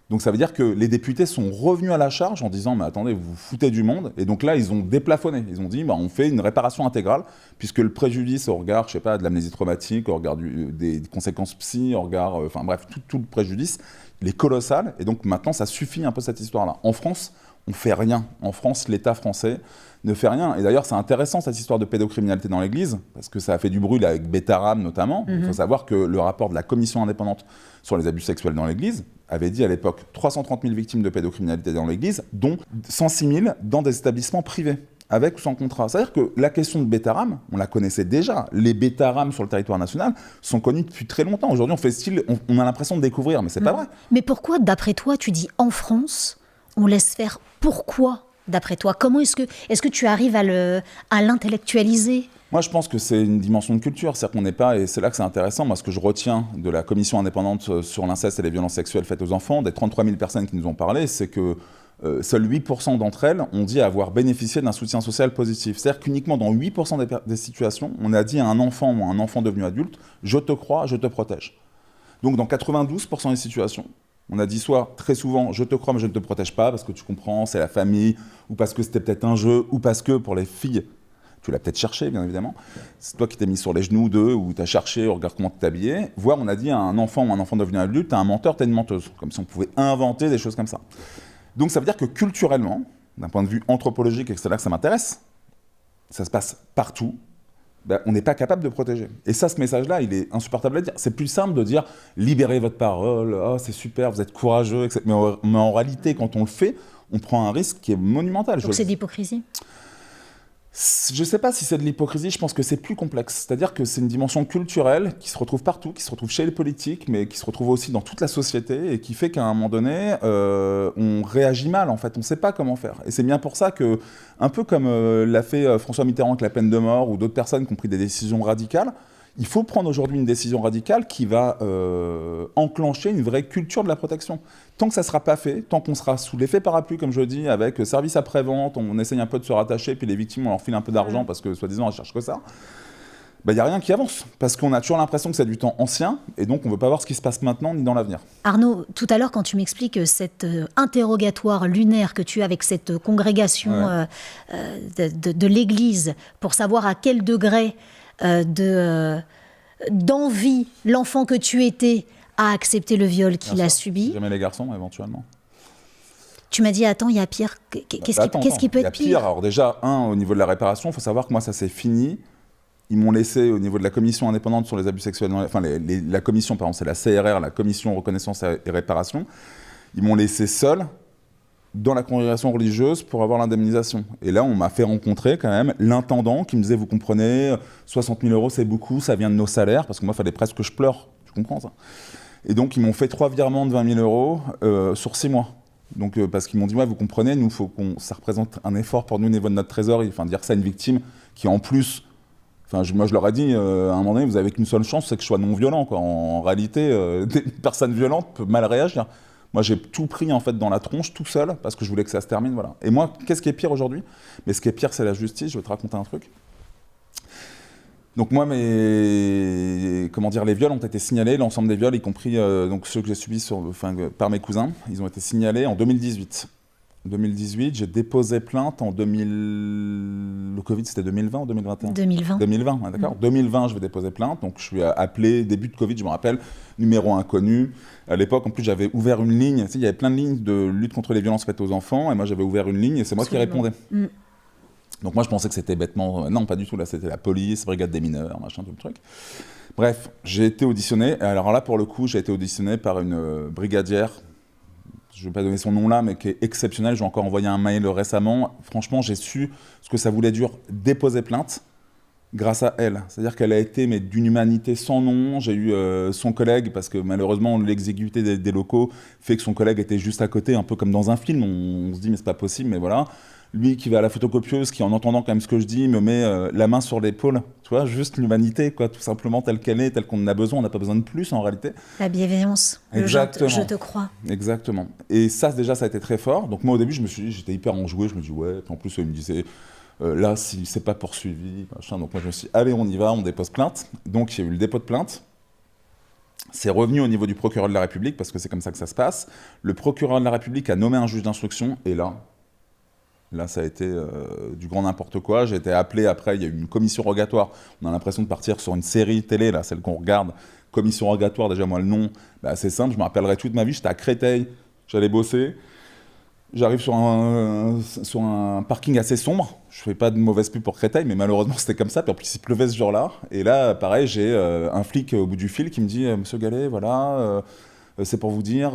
Donc ça veut dire que les députés sont revenus à la charge en disant, mais attendez, vous vous foutez du monde. Et donc là, ils ont déplafonné. Ils ont dit, on fait une réparation intégrale, puisque le préjudice au regard, je sais pas, de l'amnésie traumatique, au regard des conséquences psy, au regard, enfin bref, tout le préjudice, il est colossal. Et donc maintenant, ça suffit un peu cette histoire-là. En France, on fait rien. En France, l'État français ne fait rien. Et d'ailleurs, c'est intéressant cette histoire de pédocriminalité dans l'Église, parce que ça a fait du bruit là, avec Bétaram notamment. Il faut savoir que le rapport de la commission indépendante sur les abus sexuels dans l'Église avait dit à l'époque 330 000 victimes de pédocriminalité dans l'Église, dont 106 000 dans des établissements privés, avec ou sans contrat. C'est-à-dire que la question de Bétaram, on la connaissait déjà. Les Bétaram sur le territoire national sont connus depuis très longtemps. Aujourd'hui, on fait style, on a l'impression de découvrir, mais c'est pas vrai. Mais pourquoi, d'après toi, tu dis en France, on laisse faire? Pourquoi, d'après toi? Comment est-ce que tu arrives à l'intellectualiser? Moi, je pense que c'est une dimension de culture. C'est-à-dire qu'on n'est pas, et c'est là que c'est intéressant, moi, ce que je retiens de la commission indépendante sur l'inceste et les violences sexuelles faites aux enfants, des 33 000 personnes qui nous ont parlé, c'est que seuls 8% d'entre elles ont dit avoir bénéficié d'un soutien social positif. C'est-à-dire qu'uniquement dans 8% des situations, on a dit à un enfant ou à un enfant devenu adulte, je te crois, je te protège. Donc dans 92% des situations, on a dit soit très souvent, je te crois mais je ne te protège pas, parce que tu comprends, c'est la famille, ou parce que c'était peut-être un jeu, ou parce que pour les filles, tu l'as peut-être cherché, bien évidemment. C'est toi qui t'es mis sur les genoux d'eux, ou tu as cherché, regarde comment tu t'habillais. Voire, on a dit à un enfant ou un enfant devenu adulte, t'es un menteur, t'es une menteuse. Comme si on pouvait inventer des choses comme ça. Donc ça veut dire que culturellement, d'un point de vue anthropologique, et c'est là que ça m'intéresse, ça se passe partout, on n'est pas capable de protéger. Et ça, ce message-là, il est insupportable à dire. C'est plus simple de dire « libérez votre parole, oh, c'est super, vous êtes courageux », etc. Mais en réalité, quand on le fait, on prend un risque qui est monumental. Donc c'est de l'hypocrisie? Je ne sais pas si c'est de l'hypocrisie, je pense que c'est plus complexe. C'est-à-dire que c'est une dimension culturelle qui se retrouve partout, qui se retrouve chez les politiques, mais qui se retrouve aussi dans toute la société, et qui fait qu'à un moment donné, on réagit mal, en fait. On ne sait pas comment faire. Et c'est bien pour ça que, un peu comme l'a fait François Mitterrand avec la peine de mort, ou d'autres personnes qui ont pris des décisions radicales, il faut prendre aujourd'hui une décision radicale qui va enclencher une vraie culture de la protection. Tant que ça ne sera pas fait, tant qu'on sera sous l'effet parapluie, comme je dis, avec service après-vente, on essaye un peu de se rattacher, puis les victimes, on leur file un peu d'argent parce que, soi-disant, elles cherchent que ça, il n'y a rien qui avance. Parce qu'on a toujours l'impression que c'est du temps ancien, et donc on ne veut pas voir ce qui se passe maintenant ni dans l'avenir. Arnaud, tout à l'heure, quand tu m'expliques cet interrogatoire lunaire que tu as avec cette congrégation de l'Église, pour savoir à quel degré d'envie l'enfant que tu étais a accepté le viol qu'il a subi. Jamais les garçons, éventuellement. Tu m'as dit, attends, il y a pire. Qu'est-ce qui peut être pire? Alors déjà, au niveau de la réparation, il faut savoir que moi, ça s'est fini. Ils m'ont laissé, au niveau de la commission indépendante sur les abus sexuels, la commission, par exemple, c'est la CRR, la commission reconnaissance et réparation, ils m'ont laissé seul dans la congrégation religieuse pour avoir l'indemnisation. Et là, on m'a fait rencontrer quand même l'intendant qui me disait, vous comprenez, 60 000 € c'est beaucoup, ça vient de nos salaires, parce que moi, il fallait presque que je pleure, tu comprends ça? Et donc, ils m'ont fait 3 virements de 20 000 € sur 6 mois. Donc, parce qu'ils m'ont dit, ouais, vous comprenez, nous, ça représente un effort pour nous au niveau de notre trésorerie. Enfin, dire ça à une victime qui, en plus, moi, je leur ai dit, à un moment donné, vous avez qu'une seule chance, c'est que je sois non-violent, quoi. En réalité, une personne violente peut mal réagir. Moi, j'ai tout pris, en fait, dans la tronche, tout seul, parce que je voulais que ça se termine, voilà. Et moi, qu'est-ce qui est pire aujourd'hui? Mais ce qui est pire, c'est la justice. Je vais te raconter un truc. Donc moi, les viols ont été signalés, l'ensemble des viols, y compris donc ceux que j'ai subis par mes cousins, ils ont été signalés en 2018. En 2018, j'ai déposé plainte en 2000... Le Covid, c'était 2020 ou 2021? 2020. 2020, ouais, d'accord. 2020, je vais déposer plainte, donc je suis appelé, début de Covid, je me rappelle, numéro inconnu. À l'époque, en plus, j'avais ouvert une ligne, il y avait plein de lignes de lutte contre les violences faites aux enfants, et moi, j'avais ouvert une ligne, et c'est moi qui répondais. Donc moi, je pensais que c'était bêtement... Non, pas du tout, là, c'était la police, brigade des mineurs, machin, tout le truc. Bref, j'ai été auditionné. Alors là, pour le coup, j'ai été auditionné par une brigadière, je ne vais pas donner son nom là, mais qui est exceptionnelle. J'ai encore envoyé un mail récemment. Franchement, j'ai su ce que ça voulait dire déposer plainte grâce à elle. C'est-à-dire qu'elle a été d'une humanité sans nom. J'ai eu son collègue, parce que malheureusement, l'exiguïté des locaux fait que son collègue était juste à côté, un peu comme dans un film. On se dit, mais c'est pas possible, mais voilà. lui qui va à la photocopieuse, qui en entendant quand même ce que je dis, me met la main sur l'épaule. Tu vois, juste l'humanité, quoi, tout simplement telle qu'elle est, telle qu'on en a besoin. On n'a pas besoin de plus en réalité. La bienveillance, je te crois. Exactement. Et ça, déjà, ça a été très fort. Donc moi, au début, je me suis dit, j'étais hyper enjoué. Je me dis, ouais. Puis en plus, il me disait, là, si c'est pas poursuivi, machin. Donc moi, je me suis dit, allez, on y va, on dépose plainte. Donc il y a eu le dépôt de plainte. C'est revenu au niveau du procureur de la République, parce que c'est comme ça que ça se passe. Le procureur de la République a nommé un juge d'instruction, et là, ça a été du grand n'importe quoi. J'ai été appelé après, il y a eu une commission rogatoire. On a l'impression de partir sur une série télé, là, celle qu'on regarde. Commission rogatoire, déjà moi le nom, c'est simple, je me rappellerai toute ma vie. J'étais à Créteil, j'allais bosser. J'arrive sur un parking assez sombre. Je fais pas de mauvaise pub pour Créteil, mais malheureusement c'était comme ça. Puis en plus il pleuvait ce jour-là. Et là, pareil, j'ai un flic au bout du fil qui me dit Monsieur Gallet, voilà, c'est pour vous dire,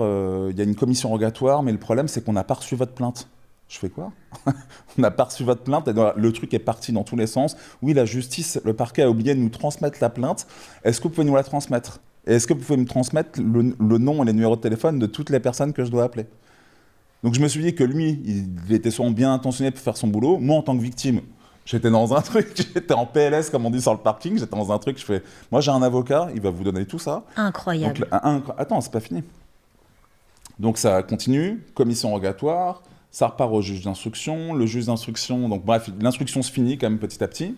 il y a une commission rogatoire, mais le problème c'est qu'on n'a pas reçu votre plainte. Je fais quoi? On n'a pas reçu votre plainte. Et le truc est parti dans tous les sens. Oui, la justice, le parquet a oublié de nous transmettre la plainte. Est-ce que vous pouvez nous la transmettre? Et est-ce que vous pouvez me transmettre le nom et les numéros de téléphone de toutes les personnes que je dois appeler? Donc je me suis dit que lui, il était sûrement bien intentionné pour faire son boulot. Moi, en tant que victime, j'étais dans un truc, j'étais en PLS, comme on dit sur le parking, j'étais dans un truc, je fais, moi j'ai un avocat, il va vous donner tout ça. Incroyable. Donc, attends, c'est pas fini. Donc ça continue, commission rogatoire, ça repart au juge d'instruction, le juge d'instruction, donc bref, l'instruction se finit quand même petit à petit.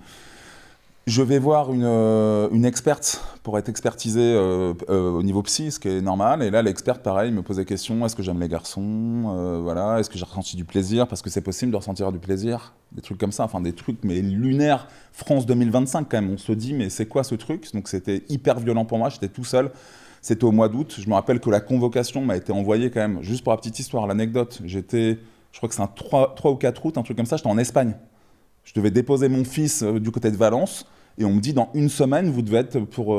Je vais voir une experte pour être expertisée au niveau psy, ce qui est normal. Et là, l'experte, pareil, me pose des questions. Est-ce que j'aime les garçons? Voilà. Est-ce que j'ai ressenti du plaisir? Parce que c'est possible de ressentir du plaisir. Des trucs comme ça. Enfin, des trucs, mais lunaires. France 2025, quand même. On se dit, mais c'est quoi ce truc? Donc, c'était hyper violent pour moi. J'étais tout seul. C'était au mois d'août. Je me rappelle que la convocation m'a été envoyée quand même. Juste pour la petite histoire, l'anecdote. Je crois que c'est un 3 ou 4 août, un truc comme ça. J'étais en Espagne. Je devais déposer mon fils du côté de Valence. Et on me dit, dans une semaine, vous devez être pour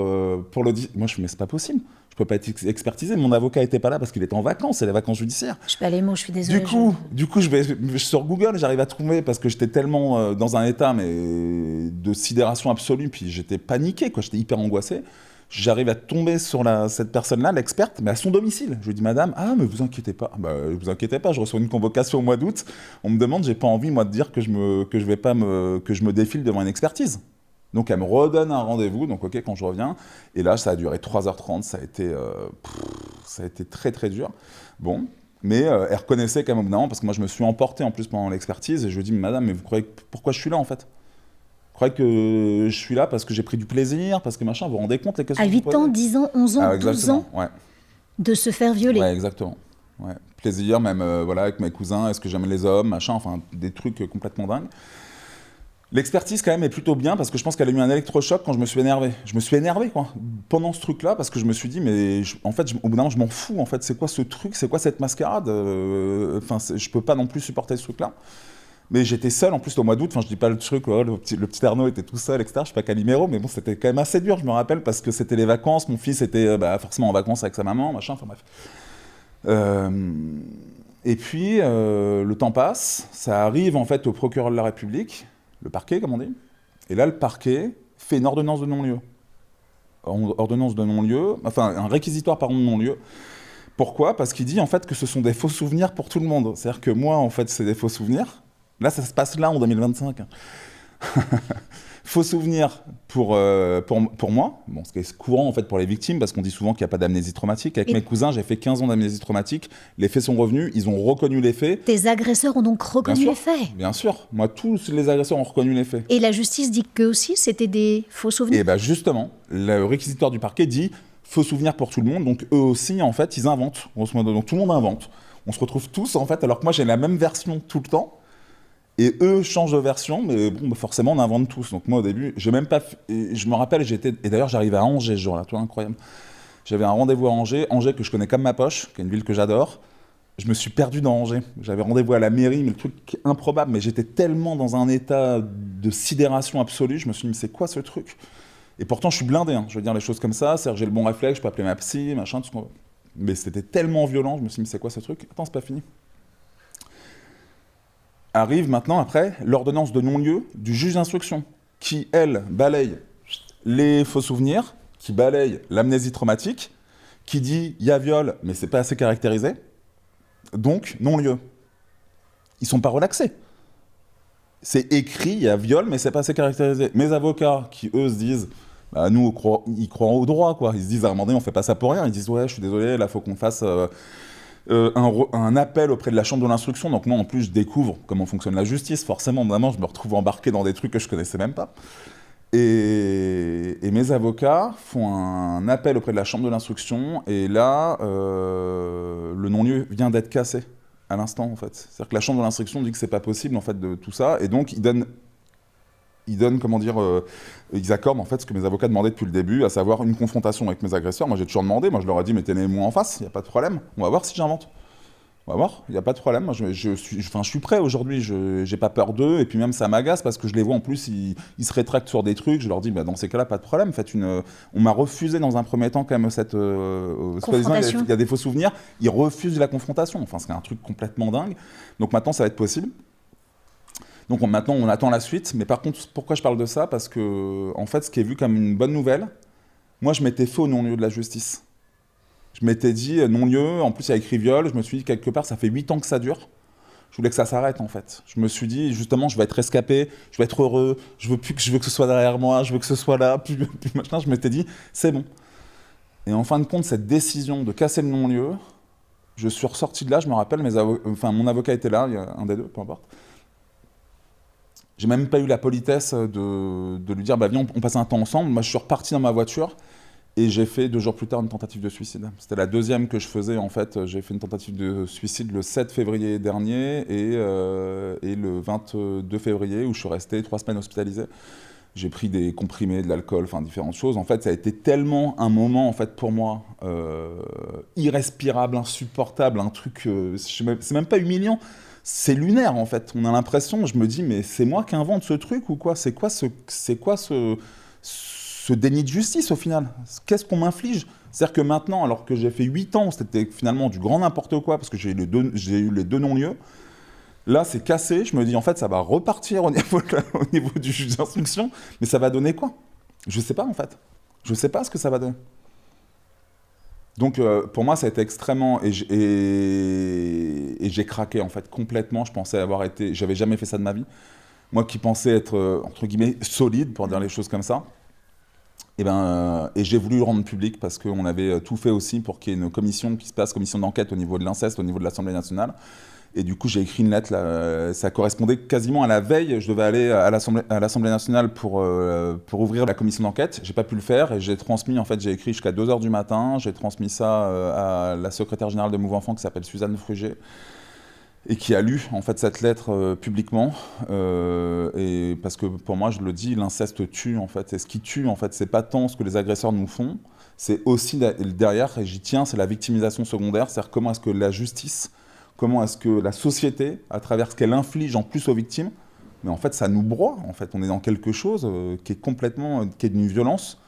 l'audition. Moi, je me dis, mais c'est pas possible. Je peux pas être expertisé. Mon avocat était pas là parce qu'il était en vacances. C'est les vacances judiciaires. Je sais pas les mots, je suis désolée. Du coup, je vais sur Google, j'arrive à trouver parce que j'étais tellement dans un état de sidération absolue. Puis j'étais paniqué, quoi. J'étais hyper angoissé. J'arrive à tomber sur cette personne-là, l'experte, mais à son domicile. Je lui dis, madame, mais vous inquiétez pas. Vous inquiétez pas, je reçois une convocation au mois d'août. On me demande, j'ai pas envie, moi, de dire que je me défile devant une expertise. Donc elle me redonne un rendez-vous, donc ok, quand je reviens. Et là, ça a duré 3h30, ça a été très très dur. Bon, mais elle reconnaissait quand même, non, parce que moi je me suis emporté en plus pendant l'expertise, et je lui dis, madame, mais vous croyez pourquoi je suis là en fait? Vous croyez que je suis là parce que j'ai pris du plaisir, parce que machin, vous vous rendez compte les questions? À 8 ans, 10 ans, 11 ans, 12 ans, ouais. De se faire violer. Ouais, exactement. Ouais. Plaisir, même voilà, avec mes cousins, est-ce que j'aime les hommes, machin, enfin des trucs complètement dingues. L'expertise, quand même, est plutôt bien parce que je pense qu'elle a eu un électrochoc quand je me suis énervé. Je me suis énervé, quoi, pendant ce truc-là, parce que je me suis dit, mais en fait, au bout d'un moment, je m'en fous, en fait. C'est quoi ce truc? C'est quoi cette mascarade? Enfin, je peux pas non plus supporter ce truc-là. Mais j'étais seul, en plus, au mois d'août. Enfin, je dis pas le truc, le petit Arnaud était tout seul, etc. Je suis pas Calimero, mais bon, c'était quand même assez dur, je me rappelle, parce que c'était les vacances. Mon fils était forcément en vacances avec sa maman, machin, enfin bref. Et puis, le temps passe. Ça arrive, en fait, au procureur de la République. Le parquet, comme on dit. Et là, le parquet fait une ordonnance de non-lieu. Ordonnance de non-lieu, enfin, un réquisitoire, pardon, de non-lieu. Pourquoi? Parce qu'il dit, en fait, que ce sont des faux souvenirs pour tout le monde. C'est-à-dire que moi, en fait, c'est des faux souvenirs. Là, ça se passe là, en 2025. Faux souvenirs pour moi, bon, ce qui est courant en fait pour les victimes, parce qu'on dit souvent qu'il n'y a pas d'amnésie traumatique. Avec mes cousins, j'ai fait 15 ans d'amnésie traumatique, les faits sont revenus, ils ont reconnu les faits. Tes agresseurs ont donc reconnu les faits? Bien sûr, moi tous les agresseurs ont reconnu les faits. Et la justice dit qu'eux aussi c'était des faux souvenirs? Et bien justement, le réquisitoire du parquet dit faux souvenirs pour tout le monde, donc eux aussi en fait ils inventent, grosso modo, donc tout le monde invente. On se retrouve tous en fait, alors que moi j'ai la même version tout le temps. Et eux changent de version, mais bon, forcément, on invente tous. Donc moi, au début, j'ai même pas... Je me rappelle, et d'ailleurs, j'arrivais à Angers ce jour-là, toi, incroyable. J'avais un rendez-vous à Angers que je connais comme ma poche, qui est une ville que j'adore. Je me suis perdu dans Angers. J'avais rendez-vous à la mairie, mais le truc improbable. Mais j'étais tellement dans un état de sidération absolue, je me suis dit, mais c'est quoi ce truc? Et pourtant, je suis blindé, hein, je veux dire les choses comme ça. C'est-à-dire, j'ai le bon réflexe, je peux appeler ma psy, machin, tout ce qu'on veut. Mais c'était tellement violent, je me suis dit, mais c'est quoi ce truc? Attends, c'est pas fini. Arrive maintenant, après, l'ordonnance de non-lieu du juge d'instruction, qui, elle, balaye les faux souvenirs, qui balaye l'amnésie traumatique, qui dit « il y a viol, mais c'est pas assez caractérisé », donc non-lieu. Ils sont pas relaxés. c'est écrit, il y a viol, mais c'est pas assez caractérisé. Mes avocats, qui eux se disent, bah, nous, ils croient au droit, quoi. Ils se disent, à un moment donné, on fait pas ça pour rien. Ils disent, ouais, je suis désolé, là, faut qu'on fasse un appel auprès de la chambre de l'instruction. Donc moi, en plus, je découvre comment fonctionne la justice. Forcément, vraiment, je me retrouve embarqué dans des trucs que je connaissais même pas. Et mes avocats font un appel auprès de la chambre de l'instruction, et là, le non-lieu vient d'être cassé à l'instant, en fait. C'est-à-dire que la chambre de l'instruction dit que c'est pas possible, en fait, de tout ça, et donc ils donnent, comment dire, ils accordent, en fait, ce que mes avocats demandaient depuis le début, à savoir une confrontation avec mes agresseurs. Moi, j'ai toujours demandé, moi, je leur ai dit, mettez-les-moi en face, il n'y a pas de problème, on va voir si j'invente. On va voir, il n'y a pas de problème. Moi, je suis prêt aujourd'hui, je n'ai pas peur d'eux. Et puis même, ça m'agace parce que je les vois en plus, ils se rétractent sur des trucs. Je leur dis, bah, dans ces cas-là, pas de problème. On m'a refusé dans un premier temps quand même cette... confrontation. Il y a des faux souvenirs. Ils refusent la confrontation. Enfin, c'est un truc complètement dingue. Donc maintenant, ça va être possible. Donc maintenant, on attend la suite. Mais par contre, pourquoi je parle de ça? Parce que, en fait, ce qui est vu comme une bonne nouvelle, moi, je m'étais fait au non-lieu de la justice. Je m'étais dit non-lieu, en plus il y a écrit viol, je me suis dit quelque part ça fait 8 ans que ça dure. Je voulais que ça s'arrête en fait. Je me suis dit justement je vais être rescapé, je vais être heureux, je veux que ce soit derrière moi, je veux que ce soit là, puis machin, je m'étais dit c'est bon. Et en fin de compte, cette décision de casser le non-lieu, je suis ressorti de là, je me rappelle, mon avocat était là, il y a un des deux, peu importe. J'ai même pas eu la politesse de lui dire bah viens on passe un temps ensemble. Moi je suis reparti dans ma voiture. Et j'ai fait 2 jours plus tard une tentative de suicide. C'était la deuxième que je faisais en fait. J'ai fait une tentative de suicide le 7 février dernier et le 22 février où je suis resté 3 semaines hospitalisé. J'ai pris des comprimés, de l'alcool, enfin différentes choses. En fait, ça a été tellement un moment en fait pour moi irrespirable, insupportable, un truc. C'est même pas humiliant. C'est lunaire en fait. On a l'impression, je me dis mais c'est moi qui invente ce truc ou quoi? C'est quoi ce déni de justice au final? Qu'est-ce qu'on m'inflige? C'est-à-dire que maintenant, alors que j'ai fait 8 ans, c'était finalement du grand n'importe quoi, parce que j'ai eu les 2 non-lieux, là c'est cassé, je me dis en fait ça va repartir au niveau du juge d'instruction, mais ça va donner quoi? Je sais pas en fait. Je sais pas ce que ça va donner. Donc pour moi ça a été extrêmement... Et j'ai craqué en fait complètement, je pensais avoir été... J'avais jamais fait ça de ma vie. Moi qui pensais être, entre guillemets, solide, pour dire les choses comme ça. Et j'ai voulu le rendre public parce qu'on avait tout fait aussi pour qu'il y ait une commission qui se passe, commission d'enquête au niveau de l'inceste, au niveau de l'Assemblée nationale. Et du coup, j'ai écrit une lettre, là, ça correspondait quasiment à la veille. Je devais aller à l'Assemblée nationale pour ouvrir la commission d'enquête. J'ai pas pu le faire et j'ai transmis, en fait, j'ai écrit jusqu'à 2h du matin. J'ai transmis ça à la secrétaire générale de Mouvement Enfant qui s'appelle Suzanne Fruget, et qui a lu en fait cette lettre publiquement, et parce que pour moi, je le dis, l'inceste tue en fait, et ce qui tue en fait, c'est pas tant ce que les agresseurs nous font, c'est aussi derrière, et j'y tiens, c'est la victimisation secondaire, c'est-à-dire comment est-ce que la justice, comment est-ce que la société, à travers ce qu'elle inflige en plus aux victimes, mais en fait ça nous broie, en fait, on est dans quelque chose qui est complètement, qui est d'une violence,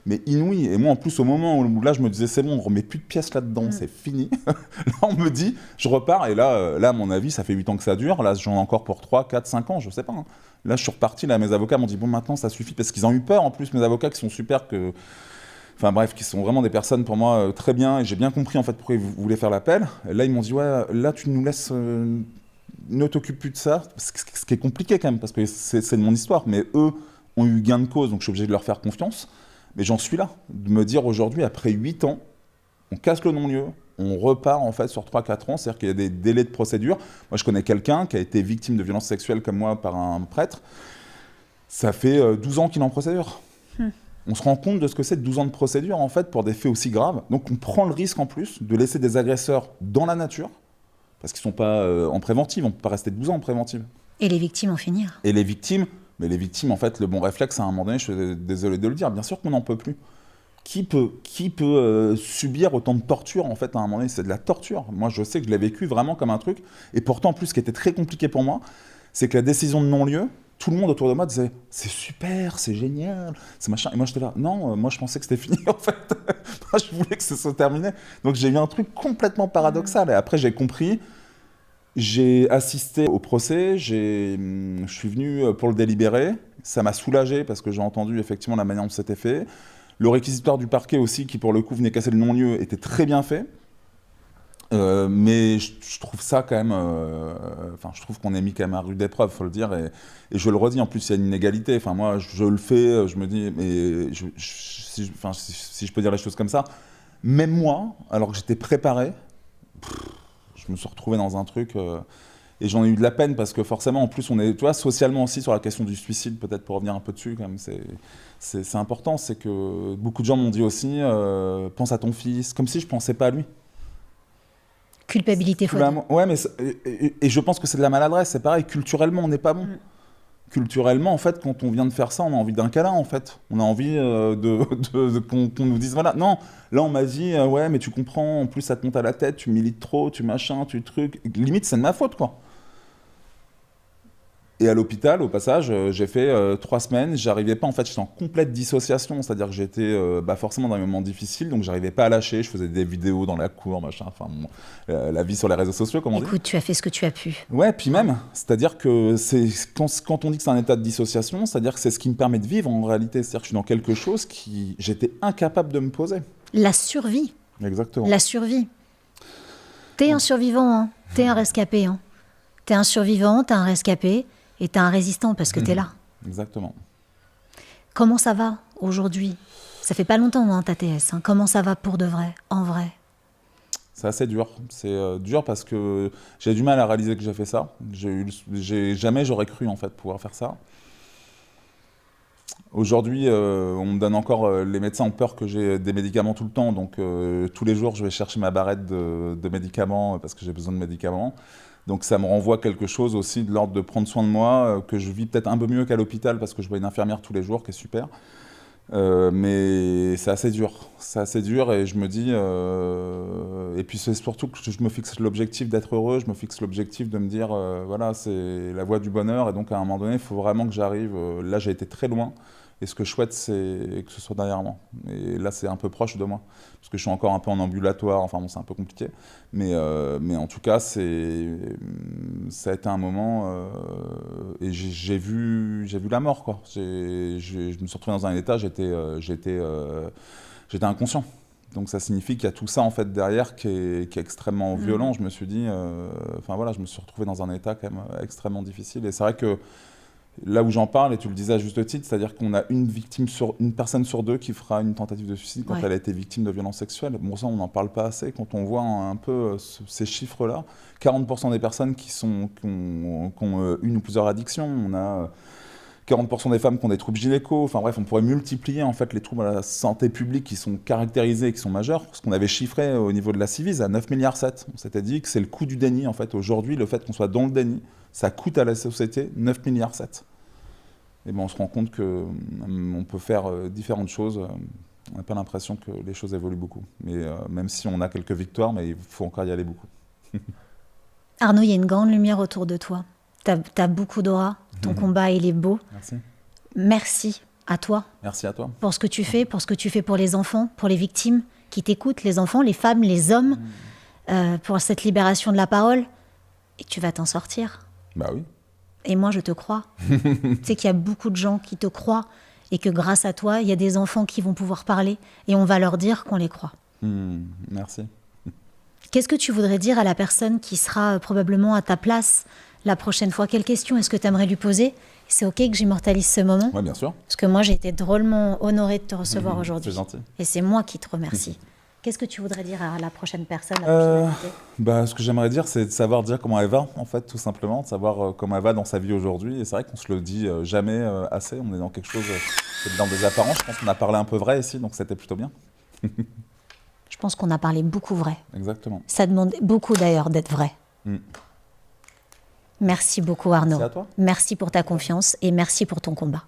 mais inouï. Et moi, en plus, au moment où là, je me disais, c'est bon, on remet plus de pièces là-dedans, c'est fini. Là, on me dit, je repars, et là, à mon avis, ça fait 8 ans que ça dure. Là, j'en ai encore pour 3, 4, 5 ans, je sais pas. Hein. Là, je suis reparti, là, mes avocats m'ont dit, bon, maintenant, ça suffit, parce qu'ils ont eu peur, en plus, mes avocats, qui sont super, enfin bref, qui sont vraiment des personnes, pour moi, très bien, et j'ai bien compris, en fait, pourquoi ils voulaient faire l'appel. Et là, ils m'ont dit, ouais, là, tu nous laisses... ne t'occupe plus de ça, ce qui est compliqué, quand même, parce que c'est de mon histoire, mais eux ont eu gain de cause, donc je suis obligé de leur faire confiance. Mais j'en suis là, de me dire aujourd'hui, après 8 ans, on casse le non-lieu, on repart en fait sur 3-4 ans, c'est-à-dire qu'il y a des délais de procédure. Moi, je connais quelqu'un qui a été victime de violences sexuelles comme moi par un prêtre. Ça fait 12 ans qu'il est en procédure. On se rend compte de ce que c'est de 12 ans de procédure en fait pour des faits aussi graves. Donc on prend le risque en plus de laisser des agresseurs dans la nature, parce qu'ils ne sont pas en préventive, on ne peut pas rester 12 ans en préventive. Et les victimes en finir. Et les victimes... Mais les victimes, en fait, le bon réflexe, à un moment donné, je suis désolé de le dire, bien sûr qu'on n'en peut plus. Qui peut subir autant de torture, en fait, à un moment donné? C'est de la torture. Moi, je sais que je l'ai vécu vraiment comme un truc. Et pourtant, en plus, ce qui était très compliqué pour moi, c'est que la décision de non-lieu, tout le monde autour de moi disait « c'est super, c'est génial, c'est machin ». Et moi, j'étais là « non, moi, je pensais que c'était fini, en fait. Moi, je voulais que ça soit terminé ». Donc, j'ai eu un truc complètement paradoxal. Et après, j'ai compris... J'ai assisté au procès, je suis venu pour le délibérer, ça m'a soulagé parce que j'ai entendu effectivement la manière dont c'était fait. Le réquisitoire du parquet aussi, qui pour le coup venait casser le non-lieu, était très bien fait. Mais je trouve ça quand même, enfin, je trouve qu'on est mis quand même à rude épreuve, faut le dire, et je le redis, en plus, il y a une inégalité. Enfin, moi, je le fais, je me dis, mais si je peux dire les choses comme ça, même moi, alors que j'étais préparé, je me suis retrouvé dans un truc, et j'en ai eu de la peine parce que forcément, en plus, on est, tu vois, socialement aussi sur la question du suicide, peut-être pour revenir un peu dessus, quand même, c'est important, c'est que beaucoup de gens m'ont dit aussi, pense à ton fils, comme si je pensais pas à lui. Culpabilité fois deux. Ouais, mais et je pense que c'est de la maladresse. C'est pareil, culturellement, on n'est pas bon. Culturellement, en fait, quand on vient de faire ça, on a envie d'un câlin, en fait. On a envie qu'on nous dise, voilà. Non, là, on m'a dit, ouais, mais tu comprends, en plus, ça te monte à la tête, tu milites trop, tu machin, tu truc. Limite, c'est de ma faute, quoi. Et à l'hôpital, au passage, j'ai fait 3 semaines, j'arrivais pas, en fait, j'étais en complète dissociation, c'est-à-dire que j'étais forcément dans des moments difficiles, donc j'arrivais pas à lâcher, je faisais des vidéos dans la cour, machin, enfin, la vie sur les réseaux sociaux, comme on dit. Écoute, tu as fait ce que tu as pu. Ouais, puis même, c'est-à-dire que quand on dit que c'est un état de dissociation, c'est-à-dire que c'est ce qui me permet de vivre en réalité, c'est-à-dire que je suis dans quelque chose qui j'étais incapable de me poser. La survie. Exactement. La survie. T'es un survivant, hein. T'es un rescapé, hein. T'es un survivant, t'es un rescapé. Et t'es un résistant parce que t'es là. Exactement. Comment ça va aujourd'hui? Ça fait pas longtemps, hein, ta TS. Hein. Comment ça va pour de vrai, en vrai? C'est assez dur. C'est dur parce que j'ai du mal à réaliser que j'ai fait ça. Jamais j'aurais cru en fait pouvoir faire ça. Aujourd'hui, on me donne encore, les médecins ont peur que j'ai des médicaments tout le temps, donc tous les jours je vais chercher ma barrette de médicaments parce que j'ai besoin de médicaments. Donc ça me renvoie quelque chose aussi de l'ordre de prendre soin de moi, que je vis peut-être un peu mieux qu'à l'hôpital parce que je vois une infirmière tous les jours qui est super. Mais c'est assez dur et je me dis, et puis c'est surtout que je me fixe l'objectif d'être heureux, je me fixe l'objectif de me dire, voilà, c'est la voie du bonheur et donc à un moment donné, il faut vraiment que j'arrive, là j'ai été très loin. Et ce que je souhaite, c'est que ce soit derrière moi. Et là, c'est un peu proche de moi. Parce que je suis encore un peu en ambulatoire. Enfin, bon, c'est un peu compliqué. Mais en tout cas, ça a été un moment... et j'ai vu la mort, quoi. Je me suis retrouvé dans un état, j'étais inconscient. Donc ça signifie qu'il y a tout ça, en fait, derrière qui est extrêmement violent. Je me suis dit... Enfin, voilà, je me suis retrouvé dans un état quand même extrêmement difficile. Et c'est vrai que là où j'en parle, et tu le disais à juste titre, c'est-à-dire qu'on a une personne sur 2 qui fera une tentative de suicide quand elle a été victime de violences sexuelles. Bon, ça, on n'en parle pas assez. Quand on voit un peu ces chiffres-là, 40% des personnes qui ont une ou plusieurs addictions, on a 40% des femmes qui ont des troubles gynéco. Enfin bref, on pourrait multiplier en fait les troubles à la santé publique qui sont caractérisés et qui sont majeurs. Ce qu'on avait chiffré au niveau de la Civis à 9,7 milliards. On s'était dit que c'est le coût du déni. En fait, aujourd'hui, le fait qu'on soit dans le déni, ça coûte à la société 9,7 milliards. Et ben on se rend compte qu'on peut faire différentes choses. On n'a pas l'impression que les choses évoluent beaucoup. Mais même si on a quelques victoires, mais il faut encore y aller beaucoup. Arnaud, il y a une grande lumière autour de toi. T'as beaucoup d'aura. Ton combat, il est beau. Merci. Merci à toi. Merci à toi. Pour ce que tu fais, pour les enfants, pour les victimes qui t'écoutent, les enfants, les femmes, les hommes, pour cette libération de la parole. Et tu vas t'en sortir. Bah oui. Et moi, je te crois. Tu sais qu'il y a beaucoup de gens qui te croient et que grâce à toi, il y a des enfants qui vont pouvoir parler et on va leur dire qu'on les croit. Merci. Qu'est-ce que tu voudrais dire à la personne qui sera probablement à ta place la prochaine fois? Quelle question est-ce que tu aimerais lui poser? C'est OK que j'immortalise ce moment? Oui, bien sûr. Parce que moi, j'ai été drôlement honorée de te recevoir aujourd'hui. C'est gentil. Et c'est moi qui te remercie. Qu'est-ce que tu voudrais dire à la prochaine personne, ce que j'aimerais dire, c'est de savoir dire comment elle va, en fait, tout simplement, de savoir comment elle va dans sa vie aujourd'hui. Et c'est vrai qu'on se le dit jamais assez. On est dans quelque chose, c'est dans des apparences. Je pense qu'on a parlé un peu vrai ici, donc c'était plutôt bien. Je pense qu'on a parlé beaucoup vrai. Exactement. Ça demande beaucoup d'ailleurs d'être vrai. Merci beaucoup Arnaud. Merci à toi. Merci pour ta confiance et merci pour ton combat.